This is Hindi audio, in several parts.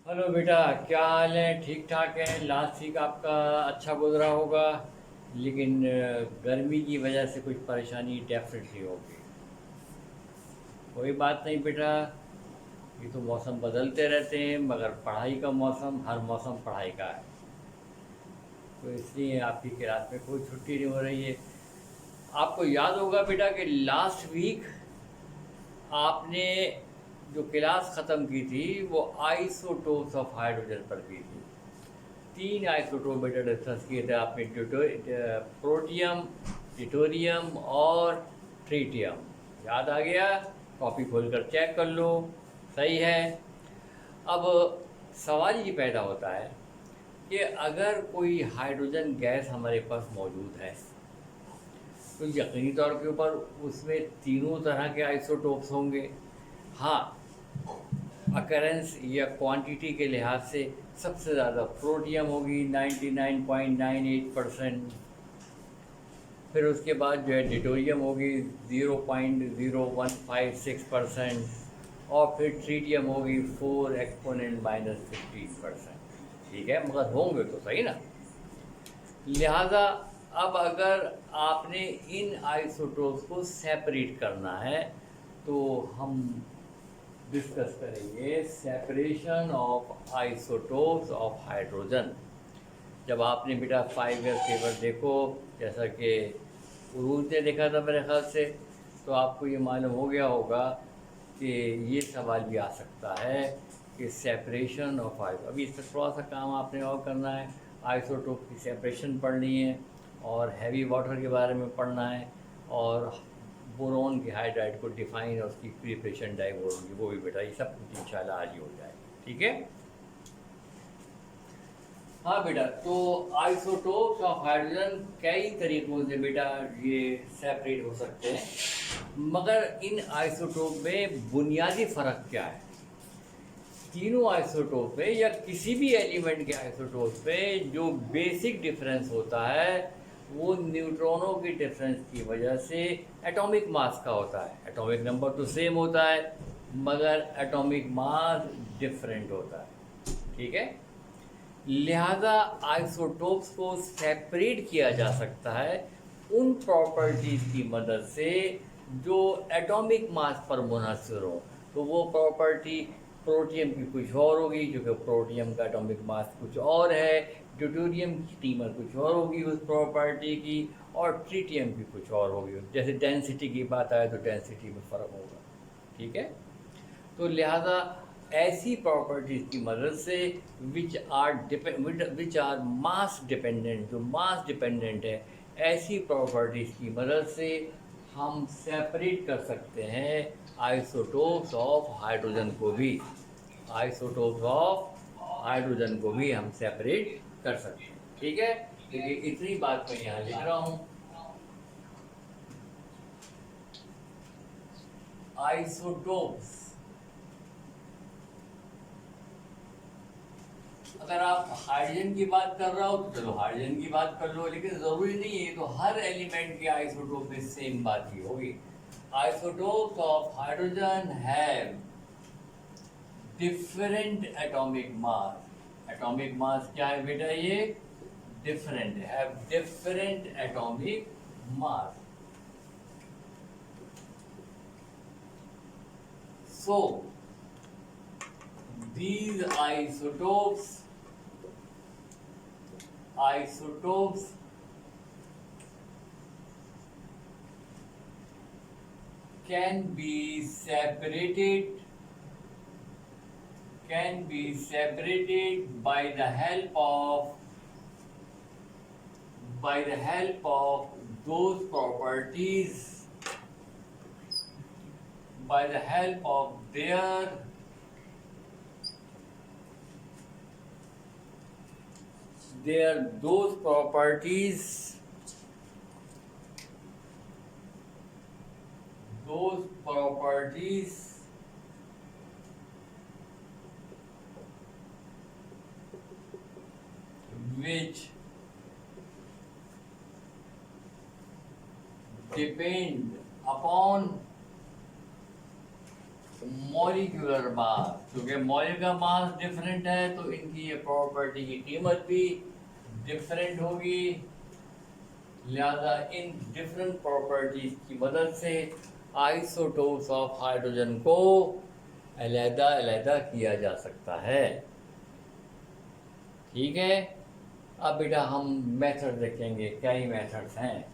हेलो बेटा। क्या हाल है? ठीक ठाक है। लास्ट वीक आपका अच्छा गुजरा होगा, लेकिन गर्मी की वजह से कुछ परेशानी डेफिनेटली होगी। कोई बात नहीं बेटा, ये तो मौसम बदलते रहते हैं, मगर पढ़ाई का मौसम हर मौसम पढ़ाई का है। तो इसलिए आपकी क्लास में कोई छुट्टी नहीं हो रही है। आपको याद होगा बेटा कि लास्ट वीक आपने जो क्लास ख़त्म की थी वो आइसोटोप्स ऑफ हाइड्रोजन पर की थी। तीन आइसोटोप बेटा डिस्कस किए थे आपने, प्रोटियम, ड्यूटेरियम और ट्रीटियम। याद आ गया? कॉपी खोलकर चेक कर लो। सही है। अब सवाल ये पैदा होता है कि अगर कोई हाइड्रोजन गैस हमारे पास मौजूद है तो यकीनी तौर के ऊपर उसमें तीनों तरह के आइसोटोप्स होंगे। हाँ, अकरेंस या क्वांटिटी के लिहाज से सबसे ज़्यादा प्रोटियम होगी 99.98%। फिर उसके बाद जो है ड्यूटेरियम होगी 0.0156%। और फिर ट्रीटियम होगी 4 एक्सपोनेंट -15%। ठीक है, मगर होंगे तो सही ना। लिहाजा अब अगर आपने इन आइसोटोप्स को सेपरेट करना है तो हम डिस्कस करेंगे separation of isotopes of hydrogen. जब आपने बेटा 5 ईयर पेपर देखो, जैसा कि उरूज ने देखा था मेरे ख्याल से, तो आपको ये मालूम हो गया होगा कि ये सवाल भी आ सकता है कि सेपरेशन ऑफ आइसो, अभी इस पर थोड़ा सा काम आपने और करना है। आइसोटोप की सेपरेशन पढ़नी है और हैवी वाटर के बारे में पढ़ना है, और बोरोन के हाइड्राइड को डिफाइन और उसकी प्रिपरेशन डाइबोरोन की, वो भी बेटा ये सब कुछ इंशाल्लाह आज ही हो जाएगा। ठीक है। हाँ बेटा, तो आइसोटोप्स ऑफ हाइड्रोजन कई तरीकों से बेटा ये सेपरेट हो सकते हैं, मगर इन आइसोटोप में बुनियादी फ़र्क क्या है? तीनों आइसोटोप में या किसी भी एलिमेंट के आइसोटोप में जो बेसिक डिफरेंस होता है वो न्यूट्रॉनों की डिफरेंस की वजह से एटॉमिक मास का होता है। एटॉमिक नंबर तो सेम होता है, मगर एटॉमिक मास डिफरेंट होता है। ठीक है। लिहाजा आइसोटोप्स को सेपरेट किया जा सकता है उन प्रॉपर्टीज़ की मदद से जो एटॉमिक मास पर मुनहसर हो। तो वो प्रॉपर्टी प्रोटियम की कुछ और होगी, क्योंकि प्रोटियम का एटॉमिक मास कुछ और है। ड्यूटेरियम की कीमत कुछ और होगी उस प्रॉपर्टी की, और ट्रीटियम की कुछ और होगी। जैसे डेंसिटी की बात आए तो डेंसिटी में फ़र्क होगा। ठीक है। तो लिहाजा ऐसी प्रॉपर्टीज़ की मदद से विच आर मास डिपेंडेंट, जो मास डिपेंडेंट है, ऐसी प्रॉपर्टीज़ की मदद से हम सेपरेट कर सकते हैं आइसोटोप्स ऑफ हाइड्रोजन को भी। आइसोटोप्स ऑफ हाइड्रोजन को भी हम सेपरेट कर सकते हैं। ठीक है। तो ये इतनी बात मैं यहाँ लिख रहा हूँ। आइसोटोप्स, अगर आप हाइड्रोजन की बात कर रहे हो तो चलो हाइड्रोजन की बात कर लो, लेकिन ज़रूरी नहीं है तो हर एलिमेंट के आइसोटोप में सेम बात ही होगी। Isotopes of hydrogen have different atomic mass. Atomic mass क्या है बेटा? ये different, have different atomic mass. So these isotopes can be separated by the help of those properties, by the help of their those properties, those properties which depend upon molecular mass, क्योंकि मॉलिक्यूलर मास डिफरेंट है तो इनकी ये प्रॉपर्टी की कीमत भी डिफरेंट होगी। लिहाजा इन डिफरेंट प्रॉपर्टीज की मदद से आइसोटोप्स ऑफ हाइड्रोजन को अलहदा अलहदा किया जा सकता है। ठीक है, अब बेटा हम मेथड देखेंगे, कई मेथड्स हैं,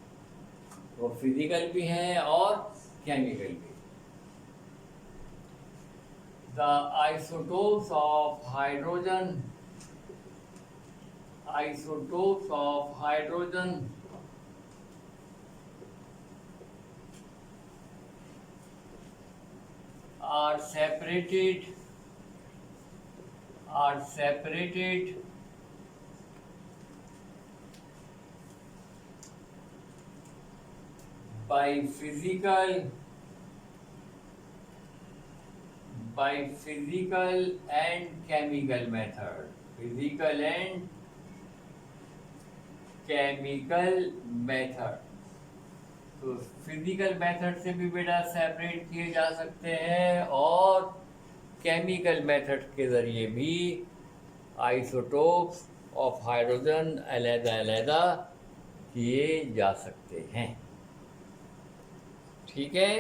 वो फिजिकल भी हैं और केमिकल भी। The isotopes of hydrogen are separated by physical and chemical method, तो फिजिकल मेथड से भी बेटा सेपरेट किए जा सकते हैं और केमिकल मेथड के ज़रिए भी आइसोटोप्स ऑफ हाइड्रोजन अलहदा अलहदा किए जा सकते हैं। ठीक है,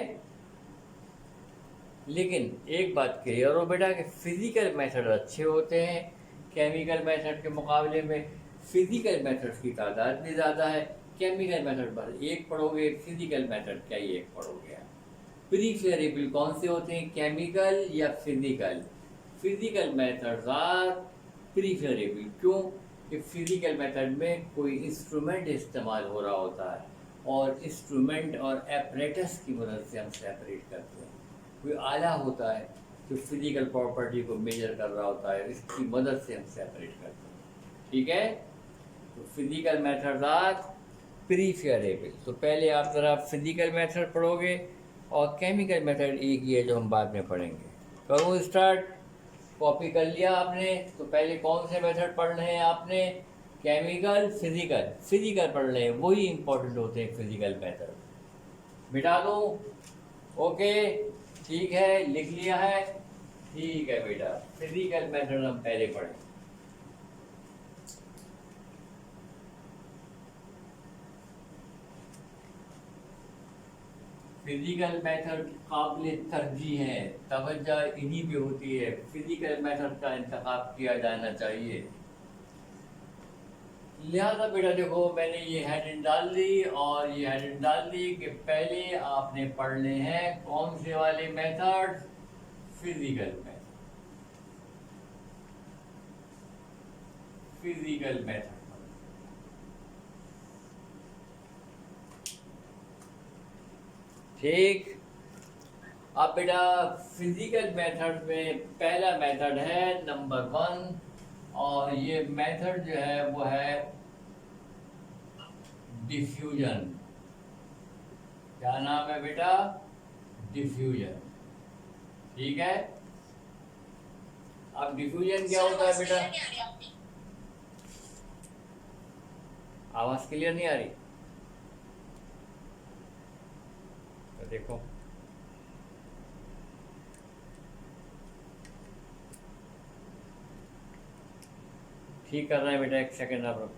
लेकिन एक बात क्लियर हो बेटा कि फिजिकल मेथड अच्छे होते हैं, केमिकल मेथड के मुकाबले में फिजिकल मेथड्स की तादाद भी ज़्यादा है। केमिकल मेथड पर एक पढ़ोगे, फिजिकल मेथड क्या ही एक पढ़ोगे। प्रीफेरेबल कौन से होते हैं, केमिकल या physical? Physical methods are preferable. क्यों? कि फिजिकल मेथड में कोई इंस्ट्रूमेंट इस्तेमाल हो रहा होता है और इंस्ट्रूमेंट और एपरेटस की मदद से हम सेपरेट करते हैं। कोई आला होता है जो फिजिकल प्रॉपर्टी को मेजर कर रहा होता है, इसकी मदद से हम सेपरेट करते हैं। ठीक है, तो फिजिकल मेथड्स आर प्रीफेरेबल। तो पहले आप ज़रा फिजिकल मेथड पढ़ोगे और केमिकल मेथड एक ही है जो हम बाद में पढ़ेंगे। करूँ स्टार्ट? कॉपी कर लिया आपने? तो पहले कौन से मेथड पढ़ने हैं आपने? केमिकल, फिजिकल पढ़ने हैं, वही इंपॉर्टेंट होते हैं फिजिकल मेथड। मिटा दूँ? ओके, ठीक है, लिख लिया है? ठीक है बेटा, फिजिकल मेथड हम पहले पढ़ें। फिजिकल मेथड काबिल तरजीह है, तवज्जो इन्हीं पे होती है, फिजिकल मेथड का इंतखाब किया जाना चाहिए। लिहाजा बेटा देखो, मैंने ये हेडिंग डाल दी और ये हेडिंग डाल दी कि पहले आपने पढ़ने हैं कौन से वाले मेथड? Physical method. ठीक, अब बेटा फिजिकल मेथड में पहला मेथड है नंबर 1 और ये मेथड जो है वो है डिफ्यूजन। क्या नाम है बेटा? डिफ्यूजन। ठीक है, अब डिफ्यूजन क्या होता है बेटा? आवाज क्लियर नहीं आ रही? तो देखो, ठीक कर रहे हैं बेटा, एक सेकंड आप रुको।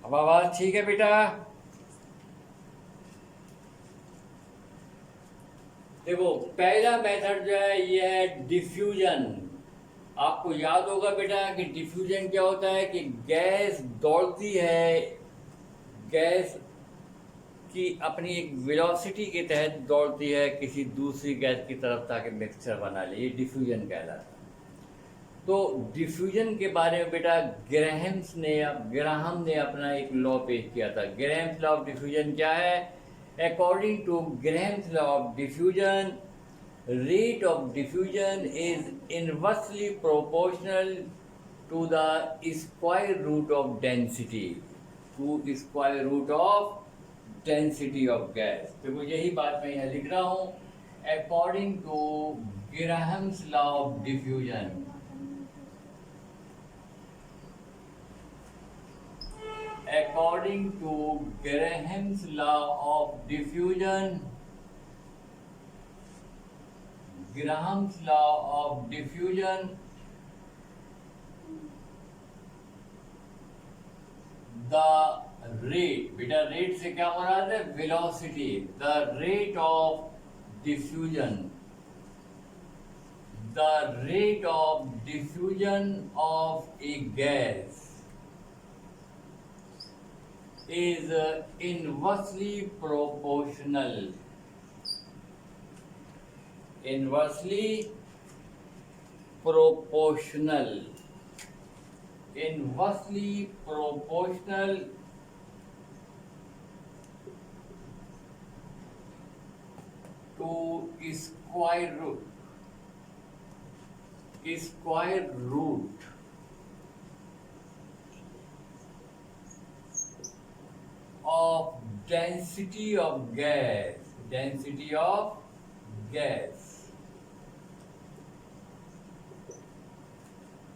अब आवाज ठीक है बेटा? देखो, पहला मेथड जो है ये है डिफ्यूजन। आपको याद होगा बेटा कि डिफ्यूजन क्या होता है कि गैस दौड़ती है, गैस की अपनी एक वेलोसिटी के तहत दौड़ती है किसी दूसरी गैस की तरफ ताकि मिक्सचर बना ले, ये डिफ्यूजन कहलाता है। तो डिफ्यूजन के बारे में बेटा ग्राहम ने अपना एक लॉ पेश किया था। ग्राहम्स लॉ ऑफ डिफ्यूजन क्या है? According to Graham's law of diffusion, rate of diffusion is inversely proportional to the square root of density, of gas। देखो, यही बात मैं यहाँ लिख रहा हूँ, according to Graham's law of diffusion, according to Graham's law of diffusion, Graham's law of diffusion, the rate, बेटा रेट से क्या मुराद है? Velocity, the rate of diffusion, the rate of diffusion of a gas is inversely proportional, inversely proportional, inversely proportional to square root of density of gas, density of gas.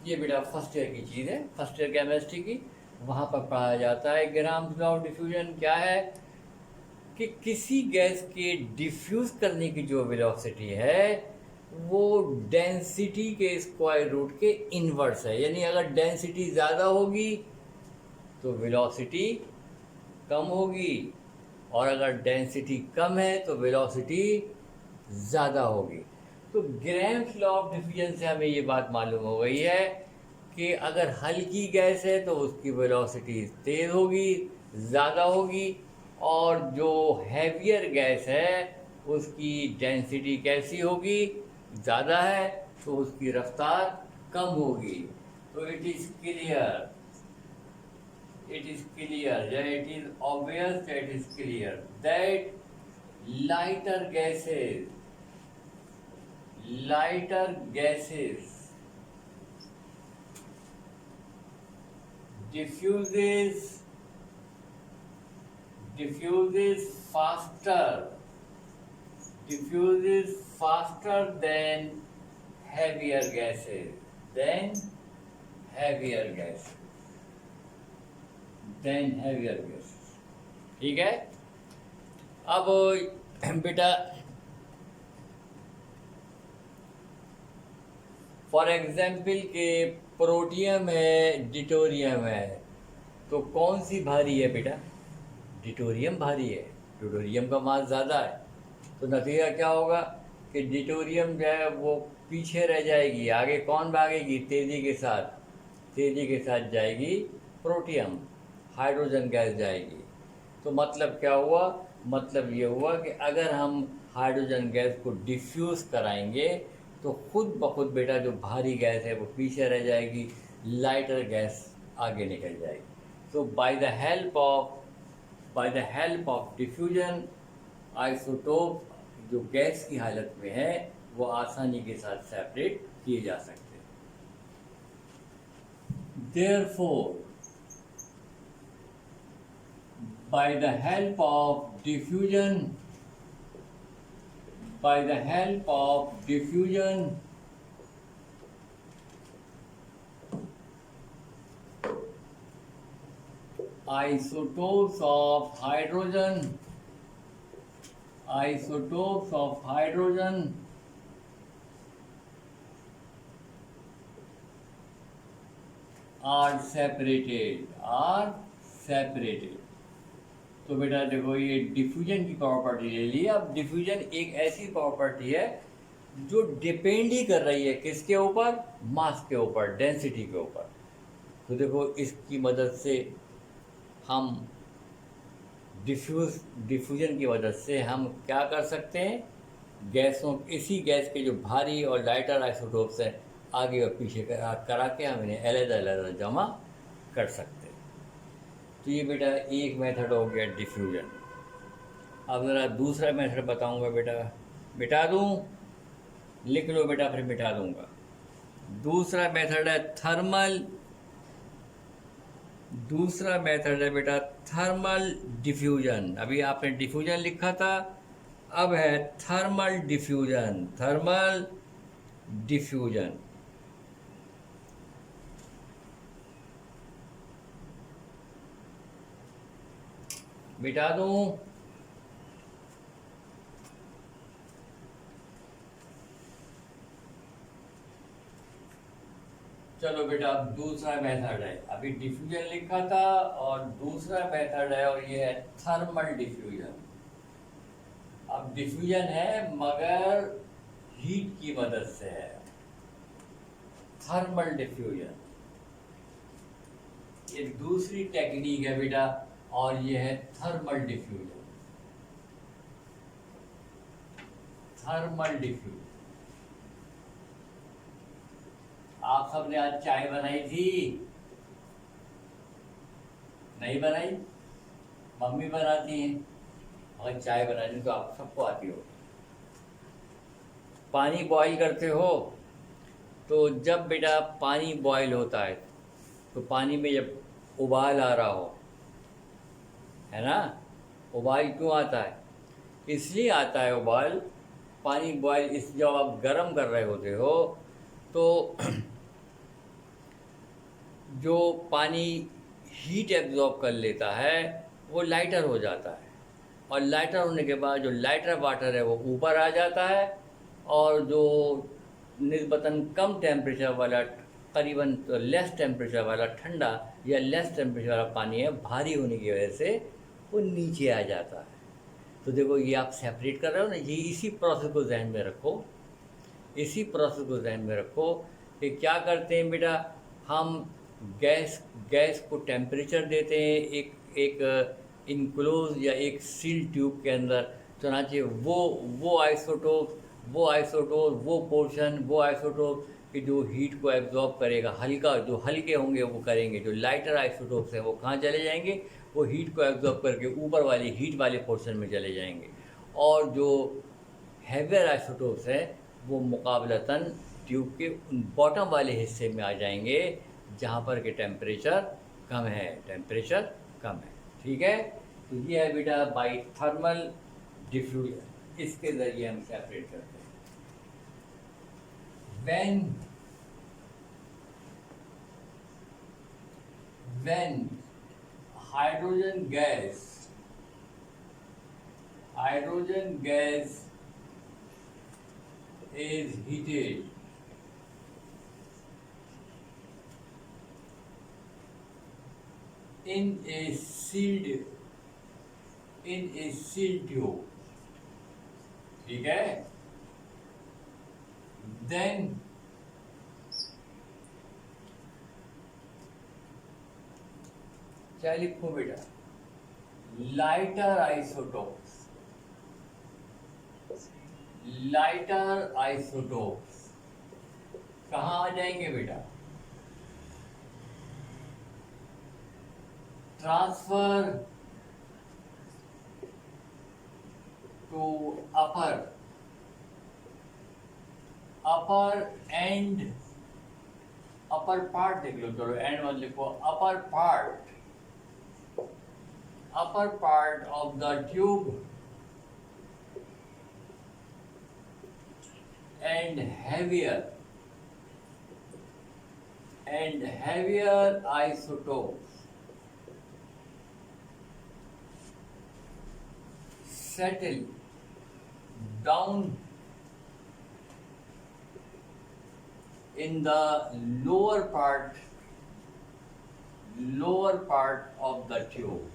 ये बेटा फर्स्ट ईयर की चीज़ है, फर्स्ट ईयर केमिस्ट्री की, वहाँ पर पढ़ाया जाता है। ग्राम्स लॉ ऑफ डिफ्यूजन क्या है कि किसी गैस के डिफ्यूज करने की जो वेलोसिटी है वो डेंसिटी के स्क्वायर रूट के इन्वर्स है। यानी अगर डेंसिटी ज़्यादा होगी तो वेलोसिटी कम होगी, और अगर डेंसिटी कम है तो वेलोसिटी ज़्यादा होगी। तो ग्राम्स लॉ ऑफ डिफ्यूजन से हमें ये बात मालूम हो गई है कि अगर हल्की गैस है तो उसकी वेलोसिटी तेज़ होगी, ज़्यादा होगी, और जो हैवियर गैस है उसकी डेंसिटी कैसी होगी? ज़्यादा है तो उसकी रफ्तार कम होगी। तो it is clear, it is clear, yeah, it is obvious, that is clear that lighter gases diffuses faster than heavier gases, ठीक है। अब बेटा फॉर एग्जाम्पल के प्रोटियम है, डिटोरियम है, तो कौन सी भारी है बेटा? डिटोरियम भारी है, डिटोरियम का मास ज़्यादा है। तो नतीजा क्या होगा कि डिटोरियम जो है वो पीछे रह जाएगी, आगे कौन भागेगी? तेज़ी के साथ जाएगी प्रोटियम, हाइड्रोजन गैस जाएगी। तो मतलब क्या हुआ? मतलब ये हुआ कि अगर हम हाइड्रोजन गैस को डिफ्यूज़ कराएंगे तो खुद ब खुद बेटा जो भारी गैस है वो पीछे रह जाएगी, लाइटर गैस आगे निकल जाएगी। तो by the help of diffusion isotope जो गैस की हालत में है वो आसानी के साथ सेपरेट किए जा सकते हैं। Therefore, by the help of diffusion, isotopes of hydrogen are separated। तो बेटा देखो ये डिफ्यूजन की प्रॉपर्टी ले ली। अब डिफ्यूजन एक ऐसी प्रॉपर्टी है जो डिपेंड ही कर रही है किसके ऊपर? मास के ऊपर, डेंसिटी के ऊपर। तो देखो इसकी मदद से हम डिफ्यूजन की मदद से हम क्या कर सकते हैं? गैसों, इसी गैस के जो भारी और लाइटर आइसोटोप्स हैं आगे और पीछे करा के हम इन्हें अलग-अलग जमा कर सकते हैं। तो ये बेटा एक मेथड हो गया डिफ्यूजन। अब ज़रा दूसरा मेथड बताऊंगा बेटा, मिटा दूं? लिख लो बेटा, फिर मिटा दूंगा। दूसरा मेथड है थर्मल डिफ्यूजन। अभी आपने डिफ्यूजन लिखा था, अब है थर्मल डिफ्यूजन। मिटा दूं? चलो बेटा, अब दूसरा मेथड है। अभी डिफ्यूजन लिखा था और दूसरा मेथड है, और ये है थर्मल डिफ्यूजन। अब डिफ्यूजन है मगर हीट की मदद से है, थर्मल डिफ्यूजन। ये दूसरी टेक्निक है बेटा, और ये है थर्मल डिफ्यूजन। Thermal diffusion. आप सबने आज चाय बनाई थी? नहीं बनाई? मम्मी बनाती हैं। अगर चाय बनानी तो आप सबको आती हो। पानी बॉईल करते हो, तो जब बेटा पानी बॉईल होता है, तो पानी में जब उबाल आ रहा हो, है ना, उबाल क्यों आता है? इसलिए आता है उबाल, पानी बॉईल, इस जब आप गर्म कर रहे होते हो तो जो पानी हीट एब्जॉर्ब कर लेता है वो लाइटर हो जाता है, और लाइटर होने के बाद जो लाइटर वाटर है वो ऊपर आ जाता है, और जो निस्बतन कम टेम्परेचर वाला, करीबन लेस टेम्परेचर वाला ठंडा या लेस टेम्परेचर वाला पानी है, भारी होने की वजह से वो नीचे आ जाता है। तो देखो, ये आप सेपरेट कर रहे हो ना, ये इसी प्रोसेस को जहन में रखो, इसी प्रोसेस को जहन में रखो कि क्या करते हैं बेटा, हम गैस गैस को टेम्परेचर देते हैं एक इनक्लोज या एक सील ट्यूब के अंदर। चुनाचे वो आइसोटोप, वो पोर्शन, वो आइसोटोप कि जो हीट को एब्जॉर्ब करेगा, हल्का, जो हल्के होंगे वो करेंगे, जो लाइटर आइसोटोप्स हैं वो कहाँ चले जाएंगे, वो हीट को एब्जॉर्ब करके ऊपर वाली हीट वाले पोर्शन में चले जाएंगे, और जो हैवियर आइसोटोप्स हैं वो मुकाबलतन ट्यूब के बॉटम वाले हिस्से में आ जाएंगे, जहाँ पर के टेम्परेचर कम है, टेम्परेचर कम है। ठीक है, तो ये है बेटा बाई थर्मल डिफ्यूजन, इसके ज़रिए हम सेपरेट करते हैं। when hydrogen gas is heated in a sealed tube, ठीक है, then क्या लिखूं बेटा, लाइटर आइसोटोप्स कहाँ आ जाएंगे बेटा, transfer to upper end, upper part देख लो, चलो एंड मत लिखो, upper part of the tube and heavier isotopes settle down in the lower part of the tube,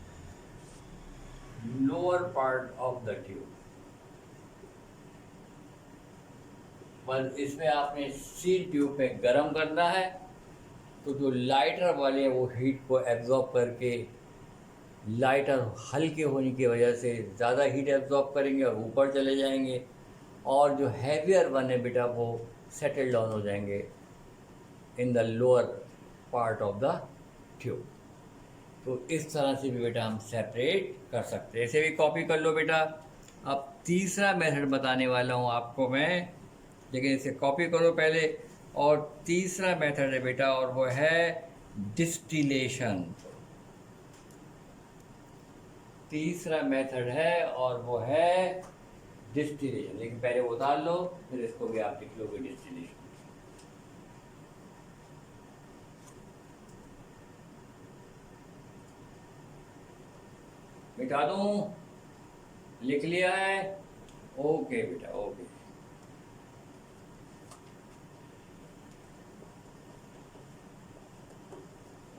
बस इसमें आपने सील ट्यूब में गर्म करना है, तो जो लाइटर वाले हैं वो हीट को एब्जॉर्ब करके, लाइटर हल्के होने की वजह से ज़्यादा हीट एब्जॉर्ब करेंगे और ऊपर चले जाएंगे, और जो हैवियर वन है बेटा वो सेटल डाउन हो जाएंगे in the lower part of the tube. तो इस तरह से भी बेटा हम सेपरेट कर सकते हैं, ऐसे भी कॉपी कर लो बेटा। अब तीसरा मेथड बताने वाला हूँ आपको मैं, लेकिन इसे कॉपी करो पहले। और तीसरा मेथड है बेटा, और वो है डिस्टिलेशन। तीसरा मेथड है और वो है डिस्टिलेशन, लेकिन पहले वो उतार लो, फिर इसको भी आप लिख लोगे डिस्टिलेशन। मिटा दूं? लिख लिया है? ओके बेटा, ओके।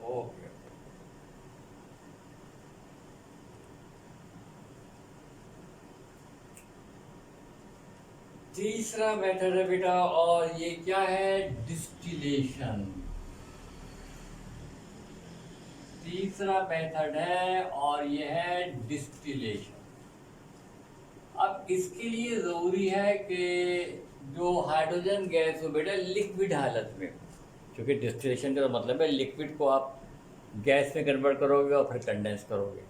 ओके। तीसरा मेथड है बेटा, और ये क्या है? डिस्टिलेशन। तीसरा मेथड है और ये है डिस्टिलेशन। अब इसके लिए ज़रूरी है कि जो हाइड्रोजन गैस हो बेटा लिक्विड हालत में, क्योंकि डिस्टिलेशन का मतलब है लिक्विड को आप गैस में कन्वर्ट करोगे और फिर कंडेंस करोगे।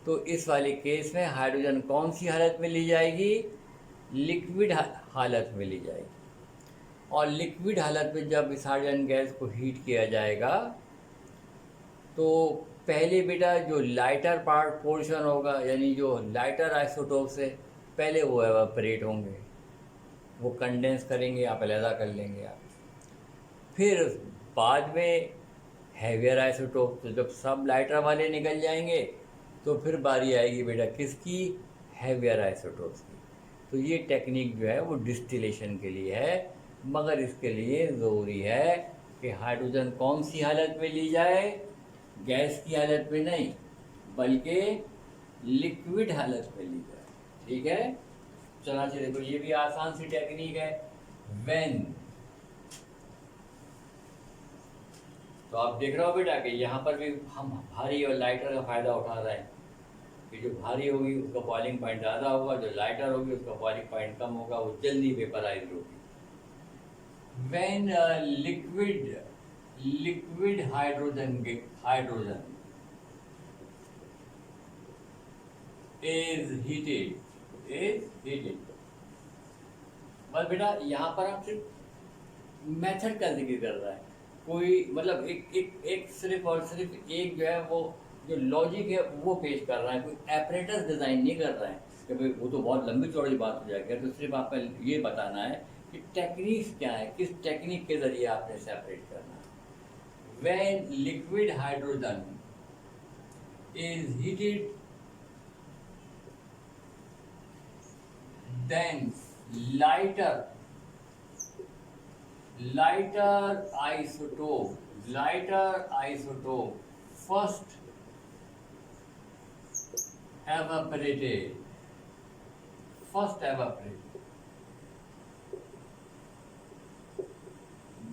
तो इस वाले केस में हाइड्रोजन कौन सी हालत में ली जाएगी? लिक्विड हालत में ली जाएगी। और लिक्विड हालत में जब इस हाइड्रोजन गैस को हीट किया जाएगा तो पहले बेटा जो लाइटर पार्ट पोर्शन होगा, यानी जो लाइटर आइसोटोप्स है, पहले वो एवापोरेट होंगे, वो कंडेंस करेंगे, आप अलहदा कर लेंगे आप। फिर बाद में हैवियर आइसोटोप, तो जब सब लाइटर वाले निकल जाएंगे तो फिर बारी आएगी बेटा किसकी? हैवियर आइसोटोप्स की। तो ये टेक्निक जो है वो डिस्टिलेशन के लिए है, मगर इसके लिए ज़रूरी है कि हाइड्रोजन कौन सी हालत में ली जाए? गैस की हालत में नहीं, बल्कि लिक्विड हालत में ली जाए। ठीक है, चला चलिए, देखो ये भी आसान सी टेक्निक है। व्हेन, तो आप देख रहे हो बेटा कि यहाँ पर भी हम भारी और लाइटर का फायदा उठा रहे हैं कि जो भारी होगी उसका बॉइलिंग पॉइंट ज़्यादा होगा, जो लाइटर होगी उसका बॉइलिंग पॉइंट कम होगा, वो जल्दी वेपराइज होगी। When liquid hydrogen is heated। बस बेटा यहाँ पर हम सिर्फ मेथड का जिक्र कर रहा है, कोई मतलब एक सिर्फ और सिर्फ एक जो है वो जो लॉजिक है वो पेश कर रहा है, कोई एपरेटस डिज़ाइन नहीं कर रहा है कि भाई वो तो बहुत लंबी चौड़ी बात हो जाएगी। तो सिर्फ आपको ये बताना है कि टेक्निक्स क्या है, किस टेक्निक के ज़रिए आपने सेपरेट करना है। When liquid hydrogen is heated, then lighter isotope first evaporated,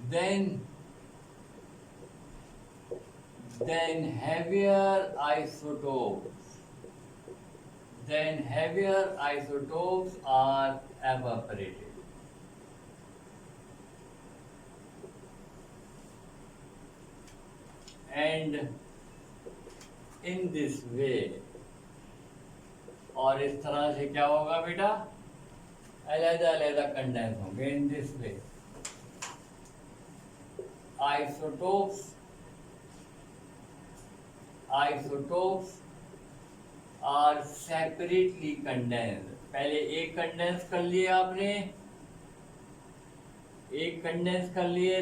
then heavier isotopes are evaporated. And in this way, और इस तरह से क्या होगा बेटा? अलग-अलग कंडेंस होंगे। In this way isotopes are separately condensed। पहले एक कंडेंस कर लिया आपने,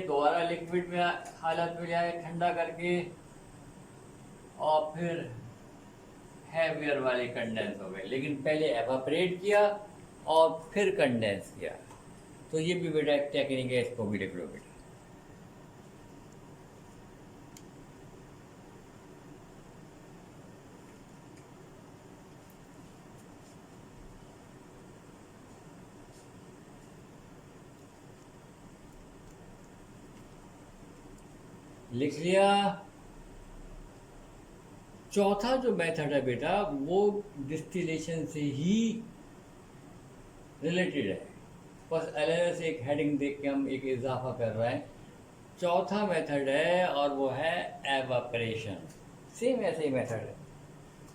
दोबारा लिक्विड में हालत में जाए ठंडा करके, और फिर हैवियर वाले कंडेंस हो गए, लेकिन पहले एवापोरेट किया और फिर कंडेंस किया। तो ये भी बेटा एक टेक्निक है, इसको भी लिख लो बेटा। लिख लिया। चौथा जो मेथड है बेटा वो डिस्टिलेशन से ही रिलेटेड है, बस अलग से एक हेडिंग देख के हम एक इजाफा कर रहे हैं। चौथा मेथड है और वो है एवापरेशन। सेम ऐसे ही मेथड है,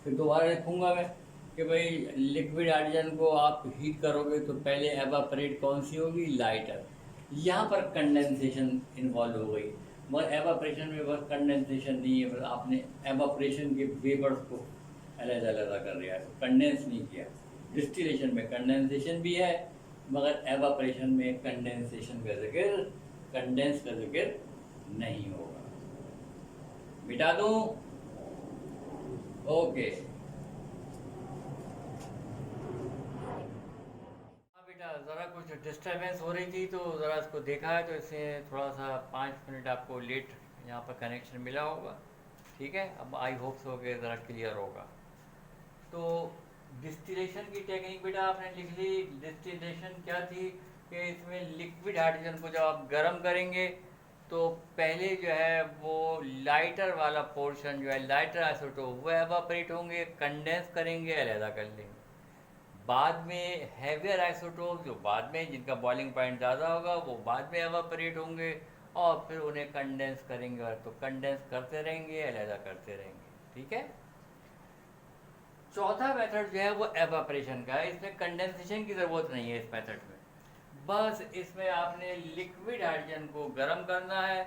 फिर दोबारा लिखूंगा मैं कि भाई लिक्विड हाइड्रोजन को आप हीट करोगे तो पहले एवापरेट कौन सी होगी? लाइटर। यहाँ पर कंडेंसेशन इन्वॉल्व हो गई, मगर एवापरेशन में बस कंडेंसेशन नहीं है, बस आपने एवापरेशन के वेपर्स को अलग कर दिया है, कंडेंस नहीं किया। डिस्टिलेशन में कंडेंसेशन भी है, मगर एवापरेशन में कंडेंस का जिक्र नहीं होगा। मिटा दूं? ओके। कुछ डिस्टरबेंस हो रही थी, तो ज़रा इसको देखा है, तो इससे थोड़ा सा 5 मिनट आपको लेट यहाँ पर कनेक्शन मिला होगा। ठीक है, अब आई होप सो कि ज़रा क्लियर होगा। तो डिस्टिलेशन की टेक्निक बेटा आपने लिख ली। डिस्टिलेशन क्या थी कि इसमें लिक्विड हाइड्रोजन को जब आप गर्म करेंगे तो पहले जो है वो लाइटर वाला पोर्शन जो है, लाइटर आइसोटोप, वो एवापोरेट होंगे, कंडेंस करेंगे, अलहदा कर लेंगे। बाद में हैवियर आइसोटोप जो बाद में, जिनका बॉइलिंग पॉइंट ज़्यादा होगा, वो बाद में एवापोरेट होंगे और फिर उन्हें कंडेंस करेंगे, और तो कंडेंस करते रहेंगे, अलहदा करते रहेंगे। ठीक है। चौथा मेथड जो है वो एवापोरेशन का है। इसमें कंडेंसेशन की ज़रूरत नहीं है इस मेथड में। बस इसमें आपने लिक्विड हाइड्रोजन को गर्म करना है,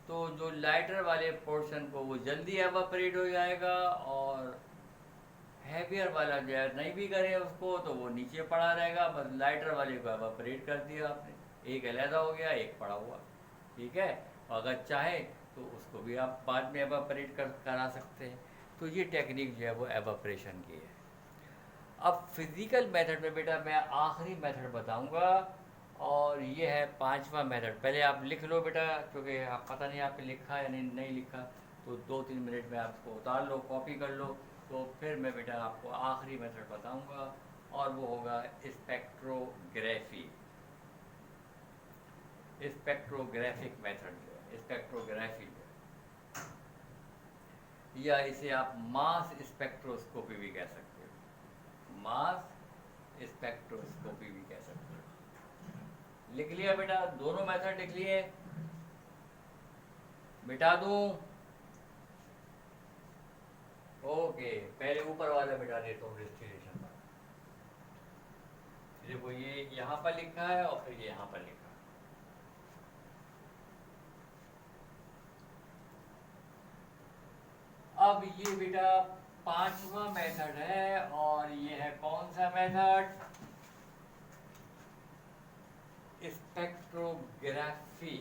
तो जो लाइटर वाले पोर्शन को वो जल्दी एवापोरेट हो जाएगा, और हैवियर वाला जो है नहीं भी करें उसको तो वो नीचे पड़ा रहेगा। बस लाइटर वाले को एवापोरेट कर दिया आपने, एक अलहदा हो गया, एक पड़ा हुआ। ठीक है। और अगर चाहे तो उसको भी आप बाद में एवापोरेट करा सकते हैं। तो ये टेक्निक जो है वो एवापोरेशन की है। अब फिज़िकल मेथड में बेटा मैं आखिरी मेथड बताऊंगा, और ये है पांचवा मेथड। पहले आप लिख लो बेटा, क्योंकि आप पता नहीं आपने लिखा या नहीं लिखा, तो 2-3 मिनट में आपको उतार लो, कॉपी कर लो, तो फिर मैं बेटा आपको आखिरी मेथड बताऊंगा, और वो होगा स्पेक्ट्रोग्राफी। स्पेक्ट्रोग्राफिक मेथड जो है, स्पेक्ट्रोग्राफी जो है, या इसे आप मास स्पेक्ट्रोस्कोपी भी कह सकते हो, मास स्पेक्ट्रोस्कोपी भी कह सकते हो। लिख लिया बेटा, दोनों मेथड लिख लिए? मिटा दूं? ओके, पहले ऊपर वाला मिटा देता हूँ, डिस्टिलेशन वाला। देखो ये यहाँ पर लिखा है और फिर ये यहाँ पर लिखा है। अब ये बेटा पांचवा मेथड है, और ये है कौन सा मेथड? स्पेक्ट्रोग्राफी।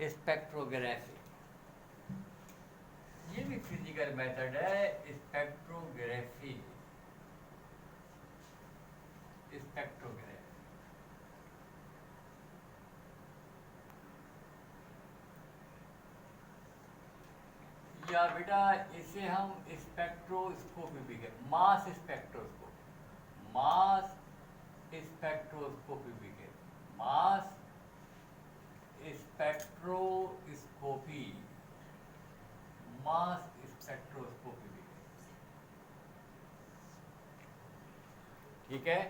स्पेक्ट्रोग्राफी ये भी फिजिकल मेथड है, स्पेक्ट्रोग्राफी। स्पेक्ट्रोग्राफी या बेटा इसे हम स्पेक्ट्रोस्कोपी भी कहते, मास स्पेक्ट्रोस्कोपी, मास स्पेक्ट्रोस्कोपी भी कहते, मास स्पेक्ट्रोस्कोपी, मास स्पेक्ट्रोस्कोपी भी कहते। ठीक है।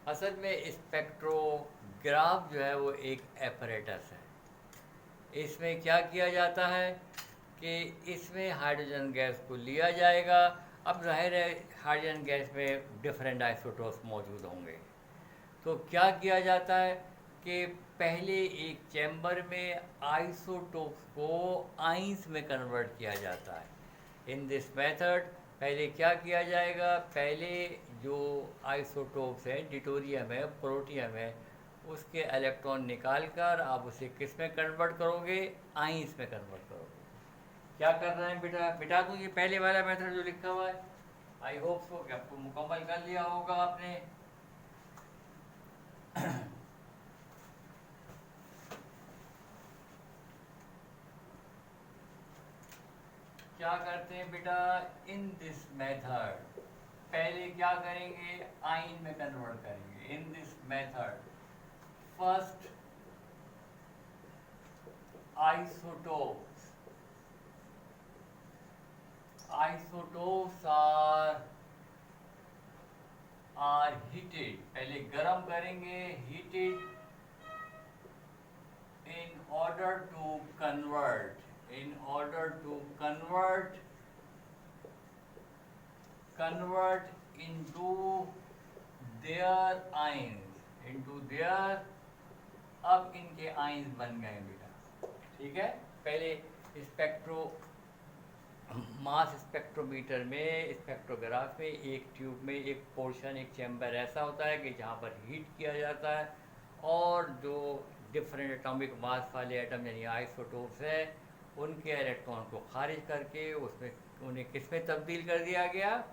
असल में स्पेक्ट्रोग्राफ जो है वो एक एपरेटस है। इसमें क्या किया जाता है कि इसमें हाइड्रोजन गैस को लिया जाएगा। अब जाहिर है हाइड्रोजन गैस में डिफरेंट आइसोटोप्स मौजूद होंगे, तो क्या किया जाता है कि पहले एक चैम्बर में आइसोटोप्स को आइंस में कन्वर्ट किया जाता है। इन दिस मेथड पहले क्या किया जाएगा, पहले जो आइसोटोप्स हैं, ड्यूटेरियम है, प्रोटियम है, उसके इलेक्ट्रॉन निकाल कर आप उसे किस में कन्वर्ट करोगे? आइंस में कन्वर्ट करोगे। क्या कर रहे हैं बेटा? बिटा दूँ ये पहले वाला मेथड जो लिखा हुआ है। आई होप सो कि आपको मुकम्मल कर लिया होगा आपने। क्या करते हैं बेटा? इन दिस मेथड पहले क्या करेंगे? आइन में कन्वर्ट करेंगे। In this method first isotopes are heated, पहले गर्म करेंगे, heated in order to convert into their ions, अब इनके आइंस बन गए बेटा। ठीक है। पहले मास स्पेक्ट्रोमीटर में, स्पेक्ट्रोग्राफ में, एक ट्यूब में एक पोर्शन, एक चैम्बर ऐसा होता है कि जहाँ पर हीट किया जाता है, और जो डिफरेंट एटॉमिक मास वाले एटम यानी आइसोटोप्स हैं, उनके इलेक्ट्रॉन को खारिज करके उसमें उन्हें किस में तब्दील कर दिया गया?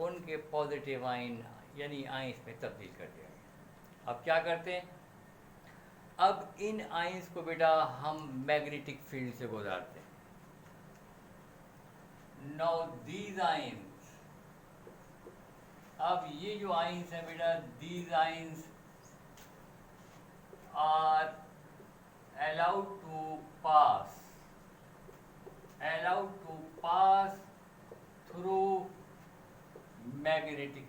उनके पॉजिटिव आइन यानी आइंस में तब्दील कर दिया गया। अब क्या करते हैं, अब इन आइंस को बेटा हम मैग्नेटिक फील्ड से गुजारते हैं। नाउ दीज आइंस, अब ये जो आइंस है बेटा, these ions are allowed to pass through magnetic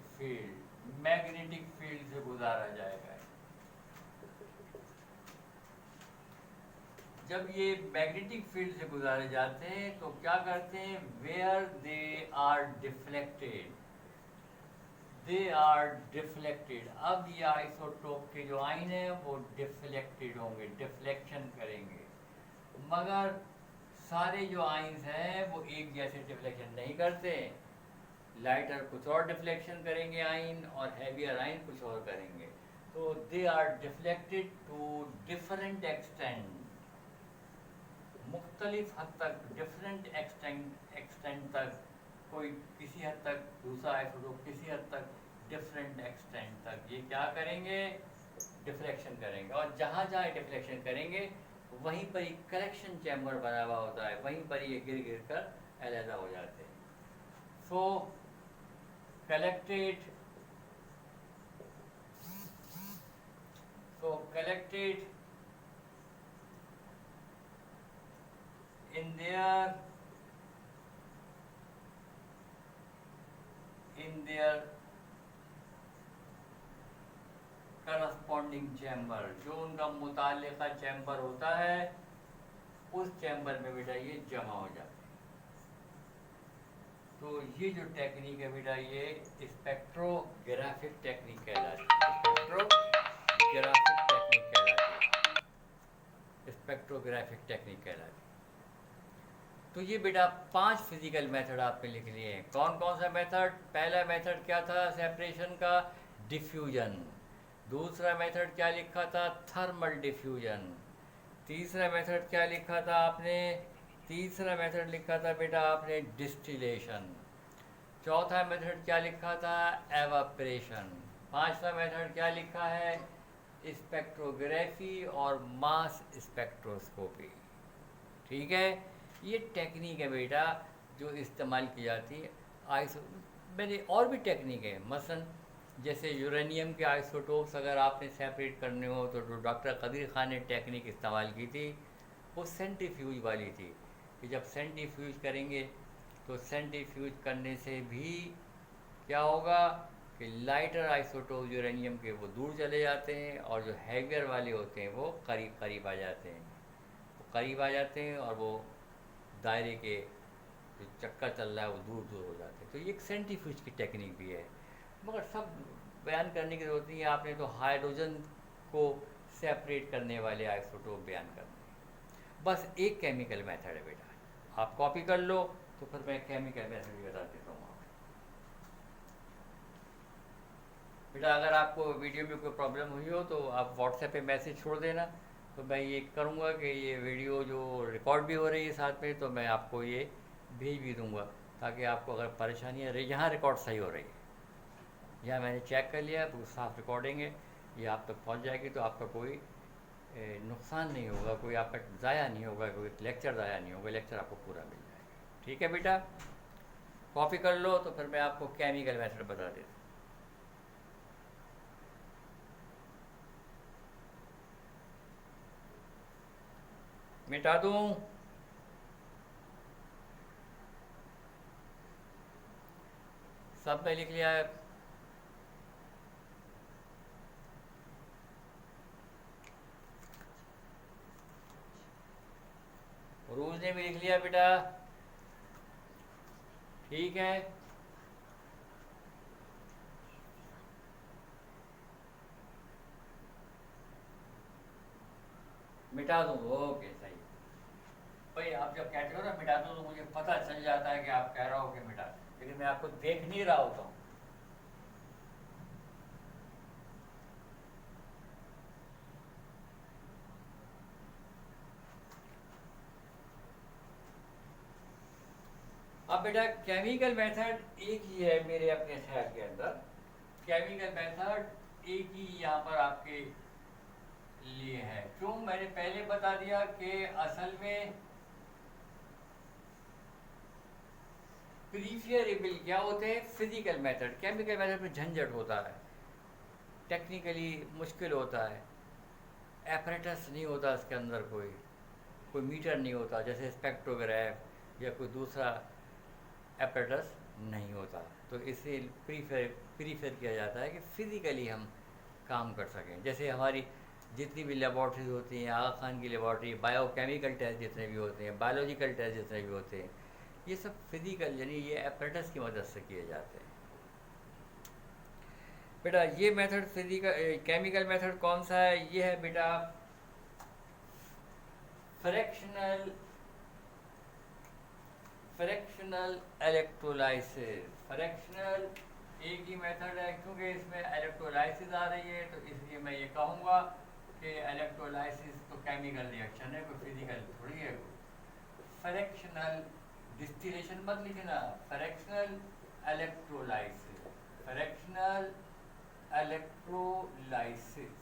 field से गुजारा जाएगा। जब ये मैग्नेटिक फील्ड से गुजारे जाते हैं तो क्या करते हैं, वेयर दे आर डिफ्लेक्टेड, अब ये आइसोटोप के जो आयन है वो डिफ्लेक्टेड होंगे, डिफ्लेक्शन करेंगे। मगर सारे जो आइंस हैं वो एक जैसे डिफ्लेक्शन नहीं करते, लाइटर कुछ और डिफ्लेक्शन करेंगे आइन, और हैवियर आइन कुछ और करेंगे। तो they are deflected to different extent, मुख्तलिफ हद तक, डिफरेंट एक्सटेंट तक, कोई किसी हद तक, दूसरा आइसोटोप किसी हद तक, डिफरेंट एक्सटेंट तक ये क्या करेंगे, डिफ्लेक्शन करेंगे। और जहाँ जहाँ डिफ्लेक्शन करेंगे वहीं पर ही कलेक्शन चैम्बर बना हुआ होता है, वहीं पर ये गिर गिर कर अलहदा हो जाते हैं। So collected in their corresponding chamber, जो उनका मुताल्लिका चैम्बर होता है उस चैम्बर में बेटा ये जमा हो जाते हैं। तो ये जो टेक्निक है बेटा ये स्पेक्ट्रोग्राफिक टेक्निक कहलाती है, स्पेक्ट्रोग्राफिक टेक्निक कहलाती है। तो ये बेटा 5 फिजिकल मेथड आपने लिख लिए हैं। कौन कौन सा मेथड, पहला मेथड क्या था सेपरेशन का, डिफ्यूजन। दूसरा मेथड क्या लिखा था, थर्मल डिफ्यूजन। तीसरा मेथड क्या लिखा था आपने, तीसरा मेथड लिखा था बेटा आपने डिस्टिलेशन। चौथा मेथड क्या लिखा था, एवापरेशन। पांचवा मेथड क्या लिखा है, स्पेक्ट्रोग्राफी और मास स्पेक्ट्रोस्कोपी। ठीक है, ये टेक्निक है बेटा जो इस्तेमाल की जाती है आइसो। मैंने और भी टेक्निक है, मसलन जैसे यूरेनियम के आइसोटोप्स अगर आपने सेपरेट करने हो तो डॉक्टर कबीर खान ने टेक्निक इस्तेमाल की थी, वो सेंट्रीफ्यूज वाली थी कि जब सेंट्रीफ्यूज करेंगे तो सेंट्रीफ्यूज करने से भी क्या होगा कि लाइटर आइसोटोप यूरेनियम के वो दूर चले जाते हैं और जो हैवियर वाले होते हैं वो करीब करीब आ जाते हैं, वो करीब आ जाते हैं और वो दायरे के जो चक्कर चल रहा है वो दूर दूर हो जाते हैं। तो ये एक सेंट्रीफ्यूज की टेक्निक भी है, मगर सब बयान करने की ज़रूरत नहीं है। आपने तो हाइड्रोजन को सेपरेट करने वाले आइसोटोप बयान करने हैं। बस एक केमिकल मेथड है बेटा, आप कॉपी कर लो तो फिर मैं केमिकल मेथड भी बता देता हूँ आपको। बेटा अगर आपको वीडियो में कोई प्रॉब्लम हुई हो तो आप व्हाट्सएप पे मैसेज छोड़ देना, तो मैं ये करूँगा कि ये वीडियो जो रिकॉर्ड भी हो रही है साथ में, तो मैं आपको ये भेज भी दूँगा, ताकि आपको अगर परेशानियाँ रही, यहाँ रिकॉर्ड सही हो रही है, यहाँ मैंने चेक कर लिया तो साफ रिकॉर्डिंग है, ये आप तक पहुँच जाएगी, तो आपका कोई नुकसान नहीं होगा, कोई आपका ज़ाया नहीं होगा, कोई लेक्चर ज़ाया नहीं होगा, लेक्चर आपको पूरा मिल जाएगा। ठीक है बेटा, कॉपी कर लो तो फिर मैं आपको केमिकल मेथड बता देता हूँ। मिटा दूँ, सब में लिख लिया है। रूज ने भी लिख लिया बेटा, ठीक है। मिटा दूँ, ओके सही। भाई आप जब कहते हो ना मिटा दो तो मुझे पता चल जाता है कि आप कह रहे हो कि मिटा, लेकिन मैं आपको देख नहीं रहा होता हूँ। अब बेटा केमिकल मेथड एक ही है मेरे अपने ख्याल के अंदर, केमिकल मेथड एक ही यहाँ पर आपके लिए है। क्यों? मैंने पहले बता दिया कि असल में प्रीफरेबल क्या होते हैं? Physical method. केमिकल मेथड में झंझट होता है, टेक्निकली मुश्किल होता है, एपरेटस नहीं होता इसके अंदर, कोई मीटर नहीं होता, जैसे स्पेक्ट्रोग्राफ या कोई दूसरा एपरेटस नहीं होता। तो इसे प्रीफर किया जाता है कि फ़िज़िकली हम काम कर सकें। जैसे हमारी जितनी भी लेबॉर्ट्रीज होती हैं, आगा खान की लेबॉर्ट्री, बायोकेमिकल टेस्ट जितने भी होते हैं, बायोलॉजिकल टेस्ट जितने भी होते हैं, ये सब फिज़िकल यानी ये एपरेटस की मदद से किए जाते हैं। बेटा ये मेथड फिजिकल केमिकल मेथड कौन सा है? ये है बेटा फ्रैक्शनल इलेक्ट्रोलाइसिस। फ्रैक्शनल एक ही मेथड है, क्योंकि इसमें इलेक्ट्रोलाइसिस आ रही है तो इसलिए मैं ये कहूँगा कि इलेक्ट्रोलाइसिस तो केमिकल रिएक्शन है, कोई फिजिकल थोड़ी है। फ्रैक्शनल डिस्टिलेशन मत लिखना, fractional electrolysis, fractional electrolysis,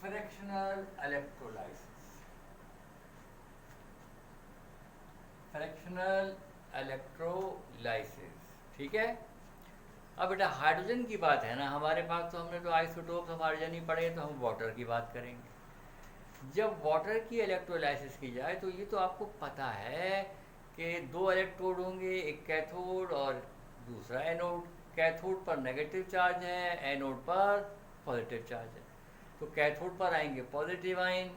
fractional electrolysis, fractional electrolysis. ठीक है। अब बेटा हाइड्रोजन की बात है ना हमारे पास, तो हमने तो आइसोटोप्स ऑफ हाइड्रोजन ही पढ़े, तो हम वाटर की बात करेंगे। जब वाटर की इलेक्ट्रोलाइसिस की जाए तो ये तो आपको पता है कि दो इलेक्ट्रोड होंगे, एक कैथोड और दूसरा एनोड। कैथोड पर नेगेटिव चार्ज है, एनोड पर पॉजिटिव चार्ज है। तो कैथोड पर आएंगे पॉजिटिव आयन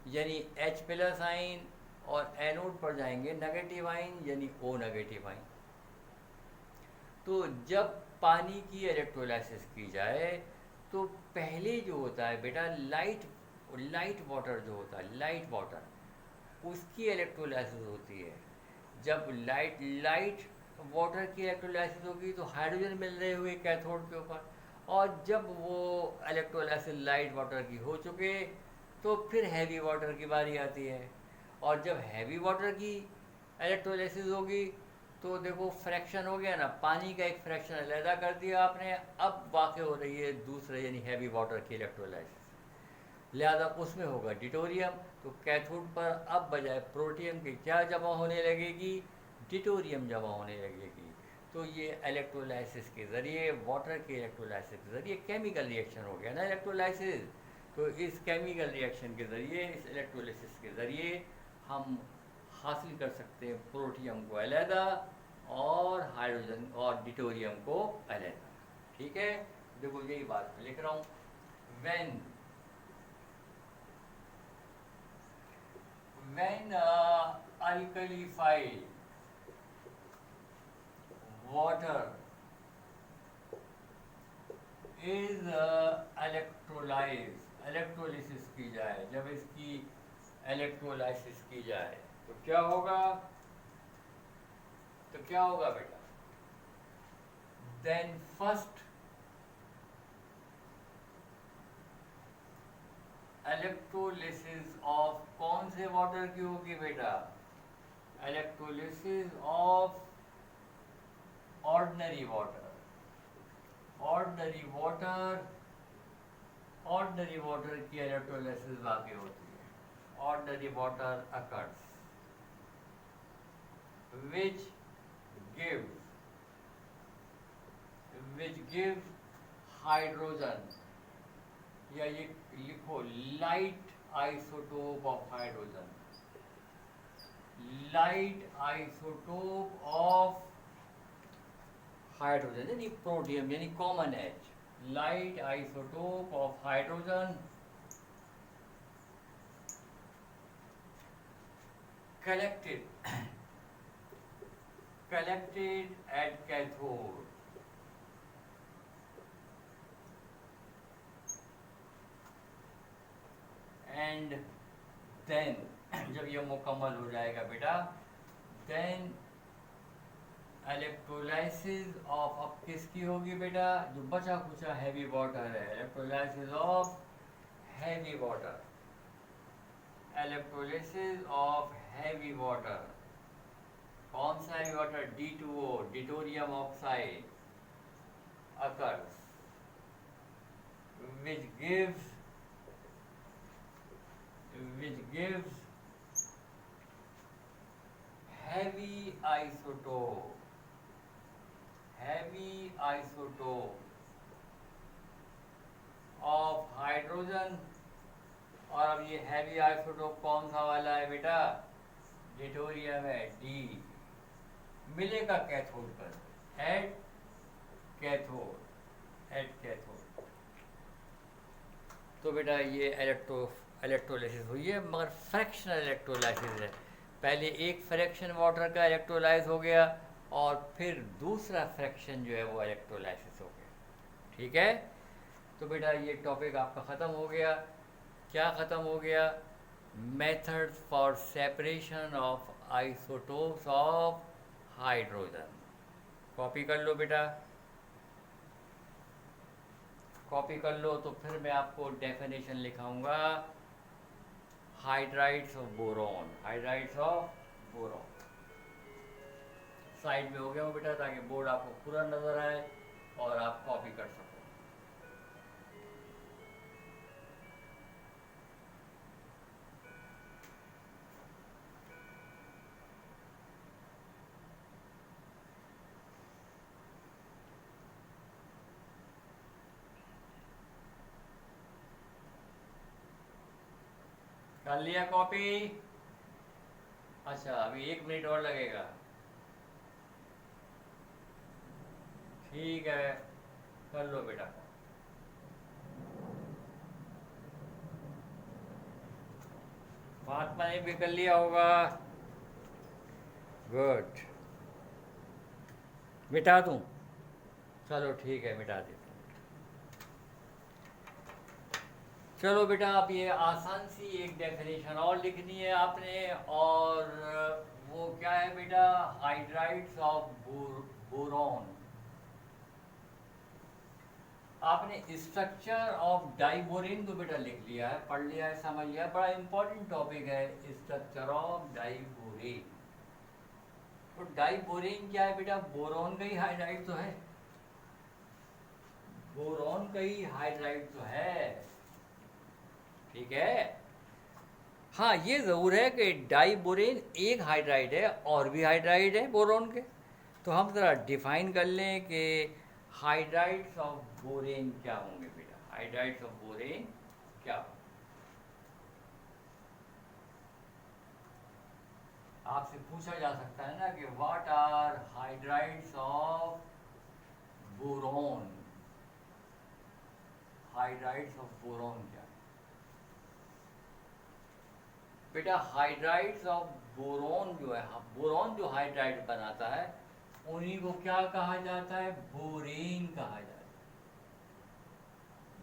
यानी H प्लस आयन, और एनोड पर जाएंगे नेगेटिव आयन यानी O नेगेटिव आयन। तो जब पानी की इलेक्ट्रोलाइसिस की जाए तो पहले जो होता है बेटा लाइट वाटर जो होता है, लाइट वाटर, उसकी इलेक्ट्रोलाइसिस होती है। जब लाइट वाटर की इलेक्ट्रोलाइसिस होगी तो हाइड्रोजन मिल रहे हुए कैथोड के ऊपर, और जब वो इलेक्ट्रोलाइसिस लाइट वाटर की हो चुके तो फिर हैवी वाटर की बारी आती है। और जब हैवी वाटर की इलेक्ट्रोलाइसिस होगी तो देखो फ्रैक्शन हो गया ना, पानी का एक फ्रैक्शन अलहदा कर दिया आपने, अब वाक़ हो रही है दूसरे यानी हैवी वाटर की इलेक्ट्रोलाइसिस, लिहाजा उसमें होगा डिटोरियम। तो कैथोड पर अब बजाय प्रोटियम के क्या जमा होने लगेगी? डिटोरियम जमा होने लगेगी। तो ये इलेक्ट्रोलाइसिस के ज़रिए, वाटर के इलेक्ट्रोलाइसिस के ज़रिए केमिकल रिएक्शन हो गया ना इलेक्ट्रोलाइसिस। तो इस केमिकल रिएक्शन के ज़रिए, इस इलेक्ट्रोलाइसिस के ज़रिए हम हासिल कर सकते हैं प्रोटियम को अलहदा और हाइड्रोजन और डिटोरियम को अलहदा। ठीक है, देखो यही बात मैं लिख रहा हूँ। when alkalified water is electrolysis की जाए, जब इसकी इलेक्ट्रोलाइसिस की जाए तो क्या होगा? बेटा? देन फर्स्ट इलेक्ट्रोलिसिस ऑफ कौन से वाटर की होगी बेटा? Electrolysis of ordinary water. Ordinary water की इलेक्ट्रोलिसिस वाकई होती है। Ordinary water occurs which gives hydrogen, या ये लिखो light isotope of hydrogen, light isotope of hydrogen यानी प्रोटियम यानी common H, light isotope of hydrogen collected at cathode and then जब ये मुकम्मल हो जाएगा बेटा, then इलेक्ट्रोलाइसिस ऑफ, अब किसकी होगी बेटा? जो बचा कुचा हैवी वाटर है, electrolysis of heavy water, electrolysis of heavy water. कौन सा heavy water? D2O, deuterium oxide. occurs, which gives heavy isotope of hydrogen। और अब ये हैवी आइसोटोप कौन सा वाला है बेटा? डिटोरियम है, डी। मिलेगा कैथोड पर, एट कैथोड। तो बेटा ये इलेक्ट्रोलाइसिस हुई है, मगर फ्रैक्शनल इलेक्ट्रोलाइसिस है। पहले एक फ्रैक्शन वाटर का इलेक्ट्रोलाइज हो गया और फिर दूसरा फ्रैक्शन जो है वो इलेक्ट्रोलाइसिस हो गया। ठीक है, तो बेटा ये टॉपिक आपका ख़त्म हो गया। क्या ख़त्म हो गया? Method for separation of isotopes of hydrogen. Copy कर लो बेटा, कॉपी कर लो। तो फिर मैं आपको डेफिनेशन लिखाऊंगा, hydrides of boron, hydrides of boron. Side में हो गया हो बेटा, ताकि बोर्ड आपको पूरा नजर आए और आप कॉपी कर सको। कर लिया कॉपी? अच्छा, अभी 1 मिनट और लगेगा। ठीक है, कर लो बेटा। फातिमा ने भी कर लिया होगा। गुड, मिटा दूं? चलो ठीक है, मिटा देता हूँ। चलो बेटा, अब ये आसान सी एक डेफिनेशन और लिखनी है आपने, और वो क्या है बेटा? Hydrides of boron. आपने स्ट्रक्चर ऑफ डाइबोरेन तो बेटा लिख लिया है, पढ़ लिया है, समझ लिया। बड़ा इंपॉर्टेंट टॉपिक है स्ट्रक्चर ऑफ डाइबोरेन। तो डाइबोरेन क्या है बेटा? बोरॉन का ही हाइड्राइड तो है, बोरॉन का ही हाइड्राइड तो है। ठीक है, हाँ ये ज़रूर है कि डाइबोरेन एक हाइड्राइड है, और भी हाइड्राइड है बोरॉन के। तो हम ज़रा डिफाइन कर लें कि हाइड्राइड्स ऑफ बोरेन क्या होंगे बेटा। हाइड्राइड्स ऑफ बोरेन क्या होंगे? आपसे पूछा जा सकता है ना कि what are hydrides of boron. Hydrides of boron क्या है बेटा? हाइड्राइड्स ऑफ बोरॉन जो है, बोरॉन जो हाइड्राइड बनाता है उन्हीं को क्या कहा जाता है? बोरेन कहा जाता है,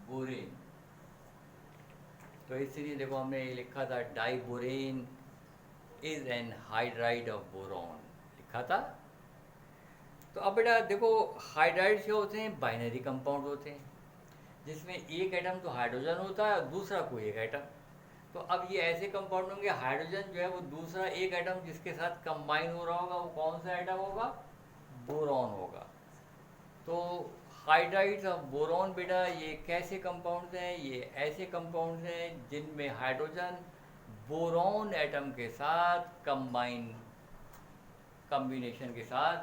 बोरेन। तो इसलिए देखो हमने ये लिखा था, diborane is an hydride of boron, लिखा था। तो अब बेटा देखो, हाइड्राइड्स क्या होते हैं? बाइनरी कंपाउंड होते हैं, जिसमें एक एटम तो हाइड्रोजन होता है और दूसरा कोई एक एटम। तो अब ये ऐसे कंपाउंड होंगे, हाइड्रोजन जो है वो दूसरा एक एटम जिसके साथ कंबाइन हो रहा होगा, वो कौन सा एटम होगा? बोरॉन होगा। तो हाइड्राइड्स ऑफ बोरॉन बेटा ये कैसे कंपाउंड्स हैं? ये ऐसे कंपाउंड्स हैं जिनमें हाइड्रोजन बोरॉन एटम के साथ कॉम्बिनेशन के साथ,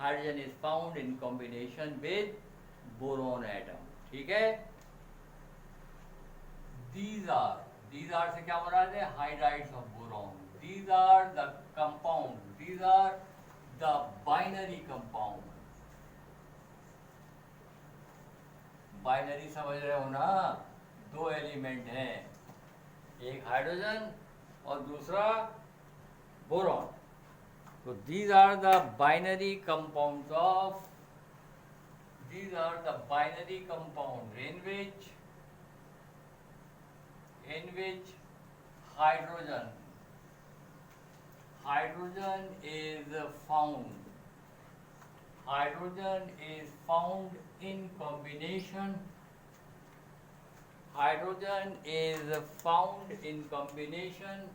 hydrogen is found in combination with boron atom. ठीक है, these are से क्या मुराद है? Hydrides of boron. these are the compound, these are the binary compound। Binary समझ रहे हो ना? दो एलिमेंट हैं, एक हाइड्रोजन और दूसरा बोरॉन। तो these are the binary compounds of, these are the binary compounds in which hydrogen is found, hydrogen is found in combination, hydrogen is found in combination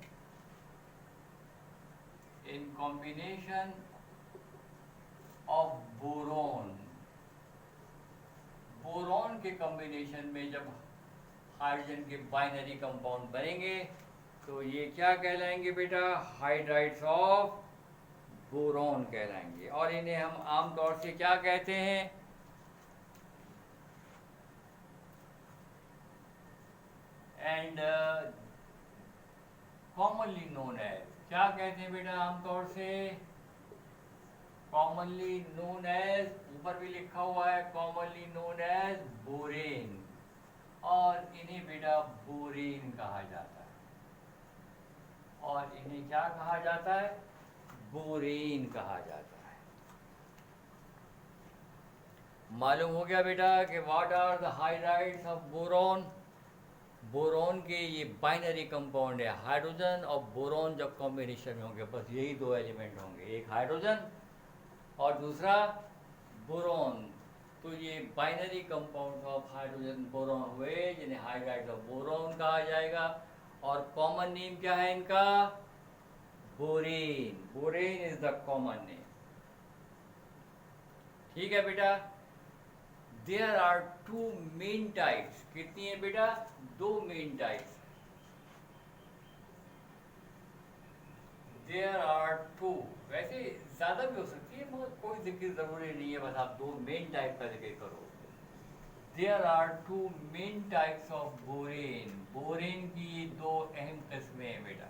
of boron boron के कॉम्बिनेशन में जब हाइड्रोजन के बाइनरी कंपाउंड बनेंगे तो ये क्या कहलाएंगे बेटा, हाइड्राइड्स ऑफ बोरॉन कहलाएंगे। और इन्हें हम आमतौर से क्या कहते हैं, एंड कॉमनली नोन एज, क्या कहते हैं बेटा आमतौर से, कॉमनली नोन एज, ऊपर भी लिखा हुआ है कॉमनली नोन एज बोरेन, और इन्हें बेटा बोरेन कहा जाता है, और इन्हें क्या कहा जाता है, बोरेन कहा जाता है। मालूम हो गया बेटा कि what are the hydrides of boron. Boron के ये बाइनरी कंपाउंड है, हाइड्रोजन और बोरॉन जब कॉम्बिनेशन में होंगे बस यही दो एलिमेंट होंगे, एक हाइड्रोजन और दूसरा बोरॉन, तो ये binary compound of hydrogen boron हुए जिन्हें हाइड्राइड्स ऑफ बोरॉन कहा जाएगा। और कॉमन नेम क्या है इनका, borane, borane is the common name. ठीक है बेटा, there are two main types, कितनी है बेटा, दो main types, there are two, वैसे ज्यादा भी हो सकती है मगर कोई जिक्र जरूरी नहीं है, बस आप दो मेन टाइप का जिक्र करो। There are two main types of borane, borane की दो अहम किस्में हैं बेटा,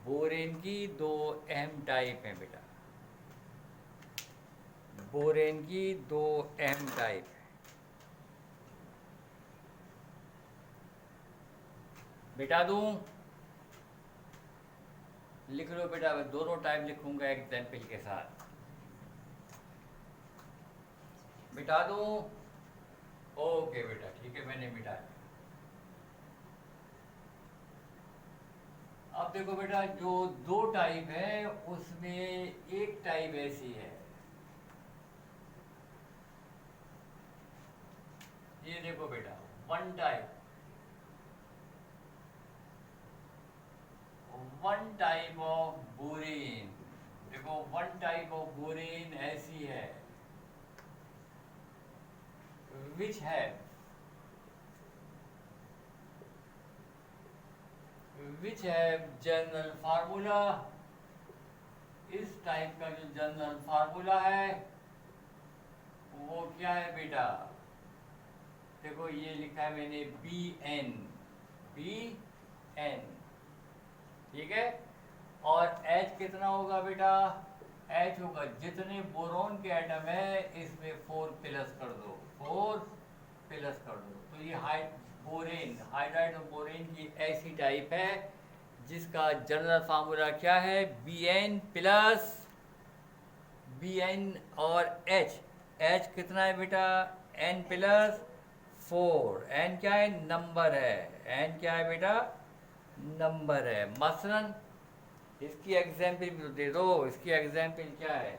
बोरेन की दो अहम टाइप हैं बेटा, बोरेन की दो अहम टाइप है। बेटा दूं, लिख लो बेटा, मैं दोनों टाइप लिखूंगा एग्जाम्पल के साथ, मिटा दूं, ओके बेटा ठीक है, मैंने मिटा दिया। अब देखो बेटा, जो दो टाइप है उसमें एक टाइप ऐसी है, ये देखो बेटा, one type, one type of borane, देखो वन टाइप ऑफ बोरेन ऐसी है, विच है जनरल फार्मूला, इस टाइप का जो जनरल फार्मूला है वो क्या है बेटा, देखो ये लिखा है मैंने Bn, Bn, ठीक है। और H कितना होगा बेटा, H होगा जितने बोरॉन के एटम है इसमें 4 प्लस कर दो, 4 प्लस कर दो, तो ये बोरेन, हाइड्राइड ऑफ बोरेन की ऐसी टाइप है जिसका जनरल फार्मूला क्या है, Bn प्लस Bn और H कितना है बेटा, N प्लस 4, N क्या है, नंबर है, N क्या है बेटा, नंबर है। मसलन इसकी एग्जाम्पल भी तो दे दो, इसकी एग्जाम्पल क्या है,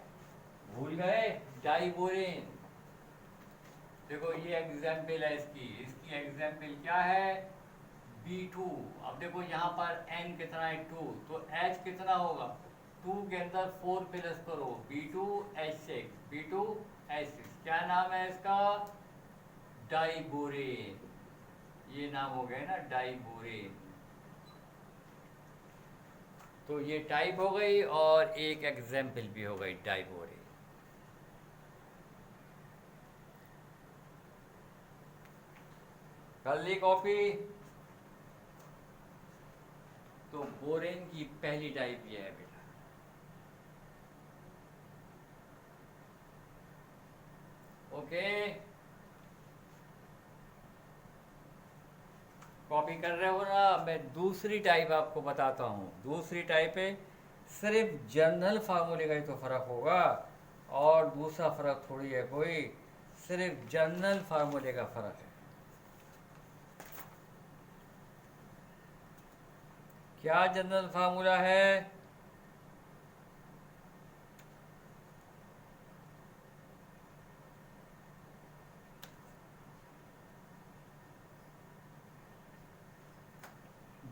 भूल गए, डाइबोरेन, देखो ये एग्जाम्पल है इसकी एग्जाम्पल क्या है, B2। अब देखो यहाँ पर N कितना है 2, तो H कितना होगा, 2 के अंदर 4 प्लस करो, B2H6, B2H6, क्या नाम है इसका, डाइबोरेन, ये नाम हो गया ना डाइबोरेन। तो ये टाइप हो गई और एक एग्जाम्पल भी हो गई डाइबोरेन। कर ली कॉपी, तो बोरेन की पहली टाइप ये है बेटा, ओके, कॉपी कर रहे हो ना। मैं दूसरी टाइप आपको बताता हूँ, दूसरी टाइप है, सिर्फ जनरल फार्मूले का ही तो फर्क होगा और दूसरा फर्क थोड़ी है कोई, सिर्फ जनरल फार्मूले का फर्क है। क्या जनरल फार्मूला है,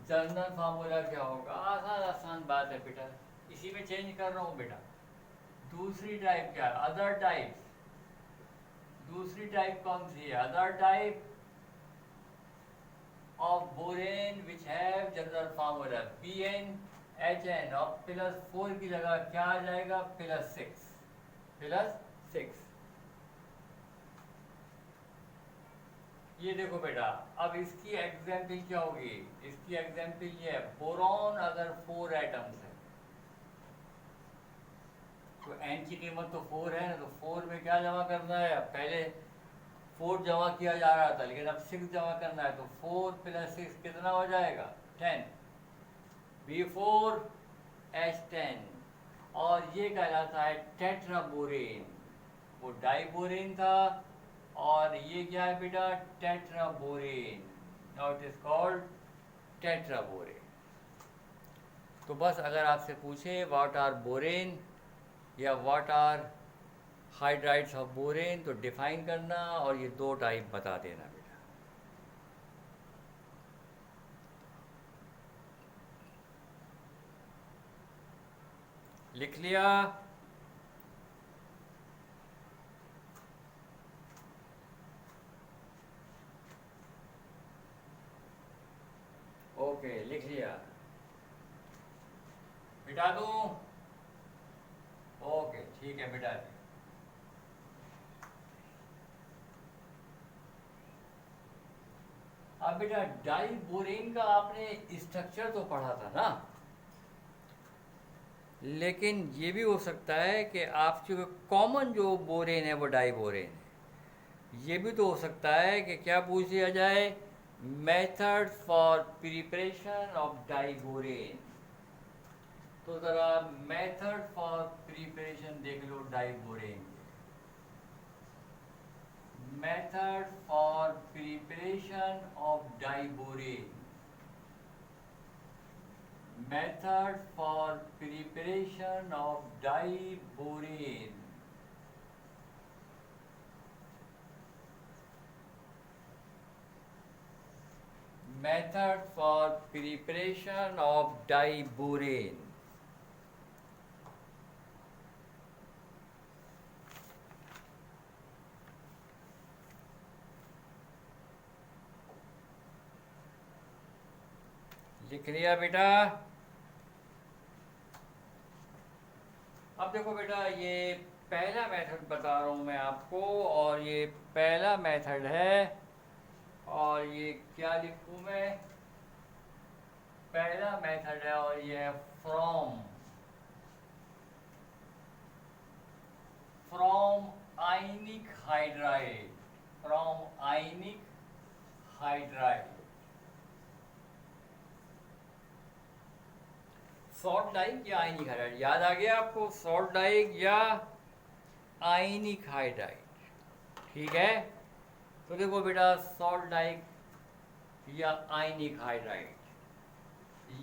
जनरल फार्मूला क्या होगा, आसान बात है बेटा, इसी में चेंज कर रहा हूँ बेटा। दूसरी टाइप क्या है, अदर टाइप्स, दूसरी टाइप कौन सी है? Other type of borane which have general formula BnHn और +4 की जगह क्या आ जाएगा? +6 ये देखो बेटा, अब इसकी एग्जाम्पल क्या होगी? इसकी एग्जाम्पल ये है, बोरॉन अगर 4 एटम्स है तो n की कीमत तो 4 है ना, तो 4 में क्या जमा करना है? अब पहले 4 जमा किया जा रहा था, लेकिन अब 6 जमा करना है, तो 4 + 6 कितना हो जाएगा? 10 B4H10। और ये कहलाता है टेट्राबोरेन। वो डाइबोरेन था और ये क्या है बेटा? Tetraborane. Now it is called tetraborane. तो बस अगर आपसे पूछे व्हाट आर बोरेन या what are hydrides of borane, तो डिफाइन करना और ये 2 टाइप बता देना बेटा। लिख लिया? ओके, लिख लिया? मिटा दूं? ओके ठीक है, मिटा दी। अब बेटा डाइबोरेन का आपने स्ट्रक्चर तो पढ़ा था ना, लेकिन ये भी हो सकता है कि आपके कॉमन जो बोरेन है वो डाइबोरेन है। ये भी तो हो सकता है कि क्या पूछ लिया जाए? Methods for preparation of diborane. तो ज़रा मेथड फॉर प्रिपरेशन देख लो diborane. Method for preparation of diborane. Method for preparation of diborane. Method for preparation of diborane. लिख लिया बेटा? अब देखो बेटा, ये पहला मेथड बता रहा हूँ मैं आपको, और ये पहला मेथड है, और ये क्या लिखूँ मैं? पहला मेथड है और ये है from ionic hydride. From ionic hydride. Salt like या आयनिक हाइड्राइड, याद आ गया आपको? सॉल्ट डाइक या आयनिक हाइड्राइड, ठीक है? तो देखो बेटा, सॉल्ट डाइक या आयनिक हाइड्राइड,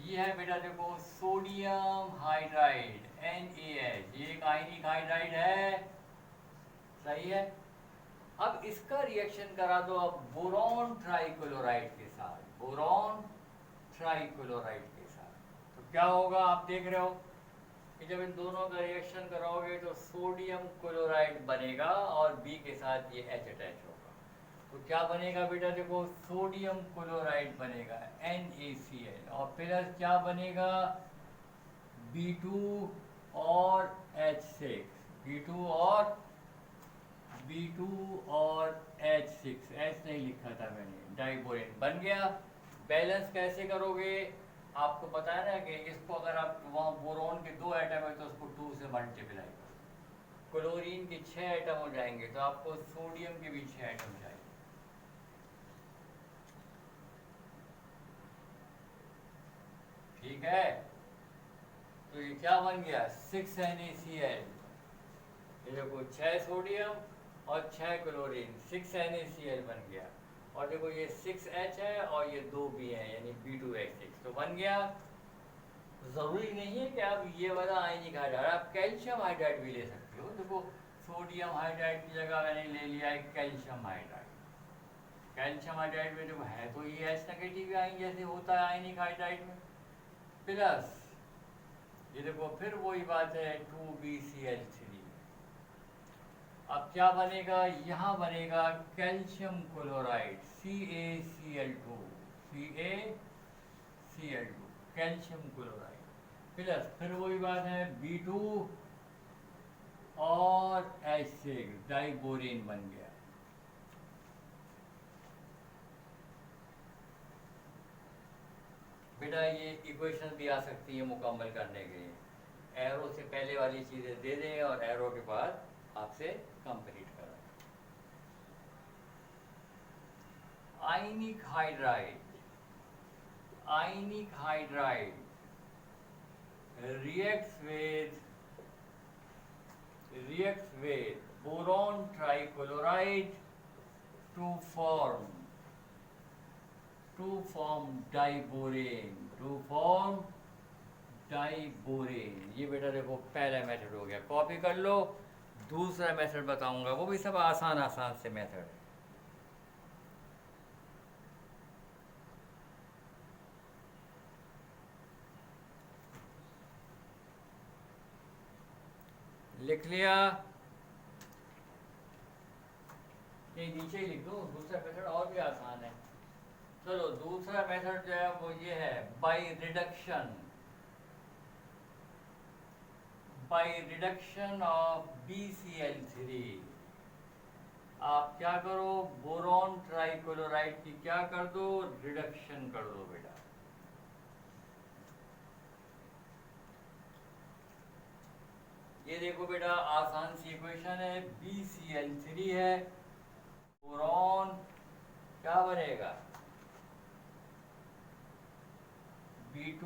ये है बेटा देखो सोडियम हाइड्राइड NaH, ये एक आयनिक हाइड्राइड है, सही है? अब इसका रिएक्शन करा दो अब बोरॉन ट्राइक्लोराइड के साथ। बोरॉन ट्राइक्लोराइड के साथ तो क्या होगा? आप देख रहे हो कि जब इन दोनों का रिएक्शन कराओगे तो सोडियम क्लोराइड बनेगा और B के साथ ये H अटैच होगा। तो क्या बनेगा बेटा? देखो सोडियम क्लोराइड बनेगा NaCl, और प्लस क्या बनेगा? B2 और H6। B2 और H6, H नहीं लिखा था मैंने, डाइबोरेन बन गया। बैलेंस कैसे करोगे? आपको पता है ना कि इसको अगर आप वहाँ बोरोन के 2 एटम है तो उसको 2 से मल्टीप्लाई करो, क्लोरीन के 6 एटम हो जाएंगे, तो आपको सोडियम के भी 6 एटम चाहिए। ठीक है? तो ये क्या बन गया? 6NaCl। ये देखो 6 सोडियम और 6 क्लोरीन, 6NaCl बन गया। और देखो ये 6H है और ये 2 भी है, यानी B2H6, तो बन गया। ज़रूरी नहीं है कि आप ये वाला आयनिक हाइड्राइड, आप कैल्शियम हाइड्राइड भी ले सकते हो। देखो सोडियम हाइड्राइड की जगह मैंने ले लिया है कैल्शियम हाइड्राइड। कैल्शियम हाइड्राइड में देखो है तो ये H नेगेटिव आयन जैसे होता है आयनिक हाइड्राइड में, प्लस ये देखो फिर वही बात है 2BCl3। अब क्या बनेगा, यहाँ बनेगा calcium chloride CaCl2, CaCl2 calcium chloride plus फिर वही बात है B2 और H6 डाइबोरेन बन गया। बेटा ये इक्वेशन भी आ सकती है मुकम्मल करने के लिए, एरो से पहले वाली चीज़ें दे दें और एरो के बाद आपसे कंप्लीट करें। आयनिक hydride reacts with boron trichloride to form diborane। ये बेटा देखो पहला मेथड हो गया, कॉपी कर लो। दूसरा मेथड बताऊंगा, वो भी सब आसान से मेथड है। लिख लिया, नहीं नीचे ही लिख दो। दूसरा मेथड और भी आसान है। चलो दूसरा मेथड जो है वो ये है बाय रिडक्शन ऑफ BCl3। आप क्या करो, बोरॉन ट्राइक्लोराइड की क्या कर दो, रिडक्शन कर दो बेटा। ये देखो बेटा आसान सी इक्वेशन है, BCl3 है, बोरॉन क्या बनेगा B2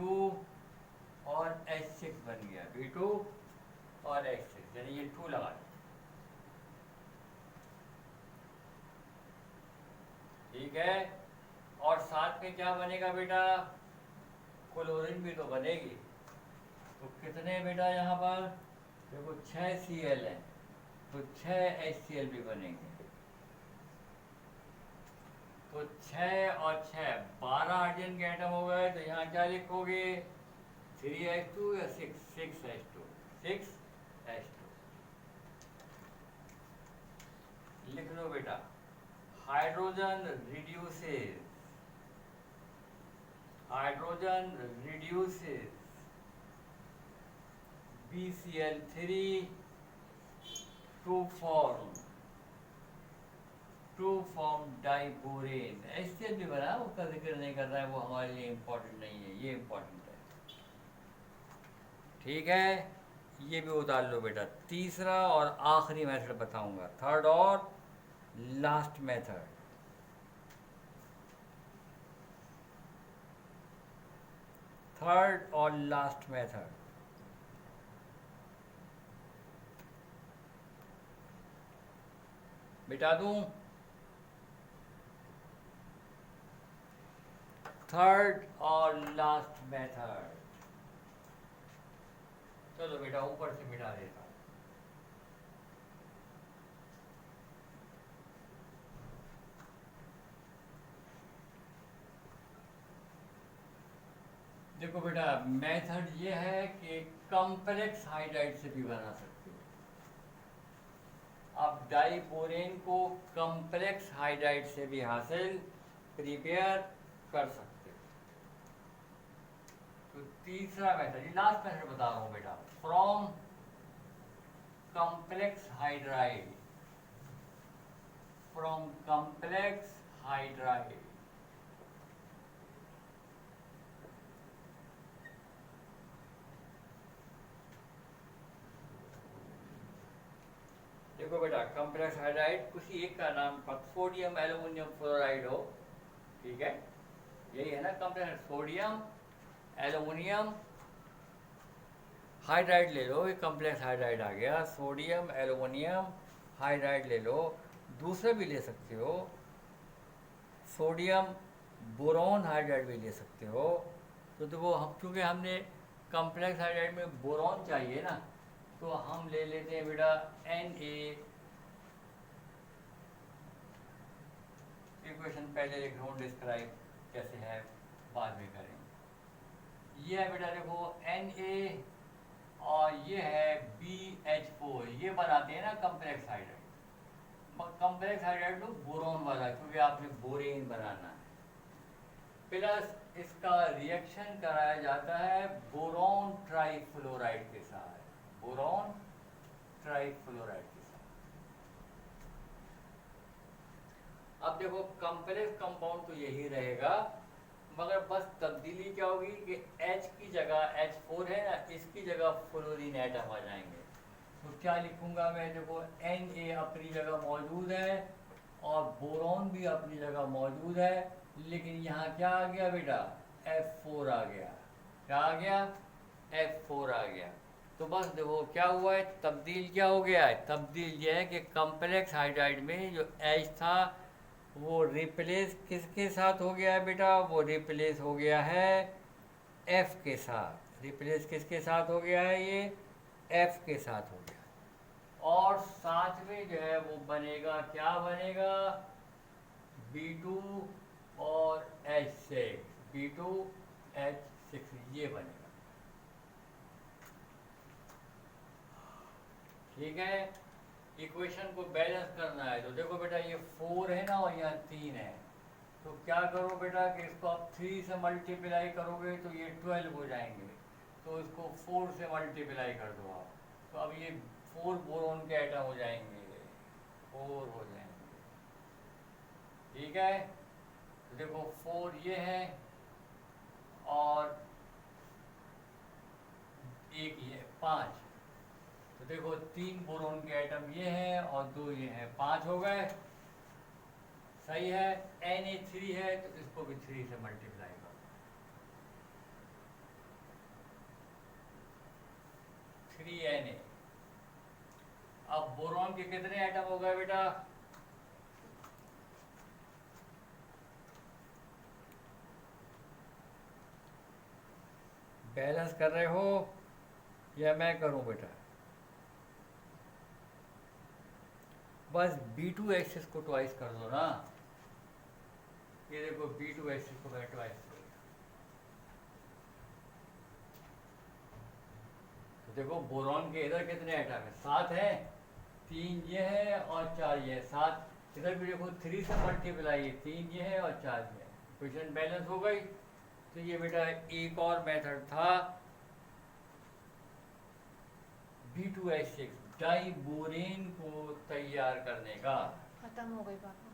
और H6 बन गया, B2 और H6 यानी ये 2 लगा दो। ठीक है, और साथ में क्या बनेगा बेटा, क्लोरीन भी तो बनेगी। तो कितने बेटा यहाँ पर देखो 6 Cl है, तो 6 HCl भी बनेंगे। तो 6 और 6 12 हाइड्रोजन के एटम हो गए। तो यहाँ क्या लिखोगे 3H2 या 6H2 लिख लो बेटा। Hydrogen reduces BCl3 to form diborane. HCl भी बना, उसका जिक्र नहीं कर रहा है, वो हमारे लिए इम्पोर्टेंट नहीं है, ये इम्पोर्टेंट है। ठीक है, ये भी उतार लो बेटा। तीसरा और आखिरी मेथड बताऊंगा, थर्ड और लास्ट मेथड। थर्ड और लास्ट मेथड बिटा दूं, थर्ड और लास्ट मेथड। चलो बेटा ऊपर से मिटा देता हूं। देखो बेटा मेथड ये है कि कॉम्प्लेक्स हाइड्राइड से भी बना सकते हो। आप डाइबोरेन को कॉम्प्लेक्स हाइड्राइड से भी हासिल प्रिपेयर कर सकते हो। तो तीसरा मेथड, ये लास्ट मेथड बता रहा हूँ बेटा, फ्रॉम कॉम्प्लेक्स हाइड्राइड देखो बेटा कॉम्प्लेक्स हाइड्राइड किसी एक का नाम सोडियम एल्युमिनियम फ्लोराइड हो, ठीक है, यही है ना कॉम्प्लेक्स। सोडियम एल्युमिनियम हाइड्राइड ले लो, ये कॉम्प्लेक्स हाइड्राइड आ गया। सोडियम एल्युमिनियम हाइड्राइड ले लो। दूसरा भी ले सकते हो, सोडियम बोरॉन हाइड्राइड भी ले सकते हो। तो देखो हम क्योंकि हमने कॉम्प्लेक्स हाइड्राइड में बोरॉन चाहिए ना, तो हम ले लेते हैं बेटा Na। इक्वेशन पहले लिख रहा हूँ, डिस्क्राइब कैसे है बाद में करेंगे। ये है बेटा देखो Na और ये है BH4, ये बनाते हैं ना कॉम्प्लेक्स हाइड्राइड। कॉम्प्लेक्स हाइड्राइड लो बोरोन वाला, क्योंकि आपने बोरेन बनाना है। प्लस इसका रिएक्शन कराया जाता है बोरॉन ट्राइफ्लोराइड के साथ, बोरॉन ट्राइफ्लोराइड के साथ। अब देखो कॉम्प्लेक्स कंपाउंड तो यही रहेगा, मगर बस तब्दीली क्या होगी कि H की जगह H4 है ना, इसकी जगह फ्लोरीन एटम आ जाएंगे। तो क्या लिखूंगा मैं, देखो Na अपनी जगह मौजूद है और बोरॉन भी अपनी जगह मौजूद है, लेकिन यहाँ क्या आ गया बेटा, F4 आ गया। क्या आ गया, F4 आ गया। तो बस देखो क्या हुआ है, तब्दील क्या हो गया है, तब्दील ये है कि कॉम्प्लेक्स हाइड्राइड में जो H था वो रिप्लेस किसके साथ हो गया है बेटा, वो रिप्लेस हो गया है F के साथ। रिप्लेस किसके साथ हो गया है, ये F के साथ हो गया। और साथ में जो है वो बनेगा, क्या बनेगा, B2 और H6, B2H6 ये बनेगा। ठीक है, इक्वेशन को बैलेंस करना है। तो देखो बेटा ये 4 है ना और यहाँ 3 है, तो क्या करो बेटा कि इसको आप 3 से मल्टीप्लाई करोगे तो ये 12 हो जाएंगे, तो इसको 4 से मल्टीप्लाई कर दो आप, तो अब ये 4 बोरोन के एटम हो जाएंगे, 4 हो जाएंगे। ठीक है, तो देखो 4 ये है और एक ये 5, तो देखो 3 बोरोन के एटम ये हैं और 2 ये हैं, 5 हो गए। सही है, Na3 है तो इसको भी 3 से मल्टीप्लाई करो, 3Na। अब बोरॉन के कितने एटम हो गए बेटा, बैलेंस कर रहे हो या मैं करूं बेटा, बस B2H6 को ट्वाइस कर दो ना, ये देखो B2H6 को मैं ट्वाइस कर दिया। तो देखो बोरॉन के इधर कितने एटम है, 7 है, 3 ये है और 4 ये है, 7 इधर भी देखो 3 से मल्टीप्लाई, 3 ये है और 4 ये है, इक्वेशन बैलेंस हो गई। तो ये बेटा एक और मेथड था B2H6 डाइबोरेन को तैयार करने का। खत्म हो गई बात।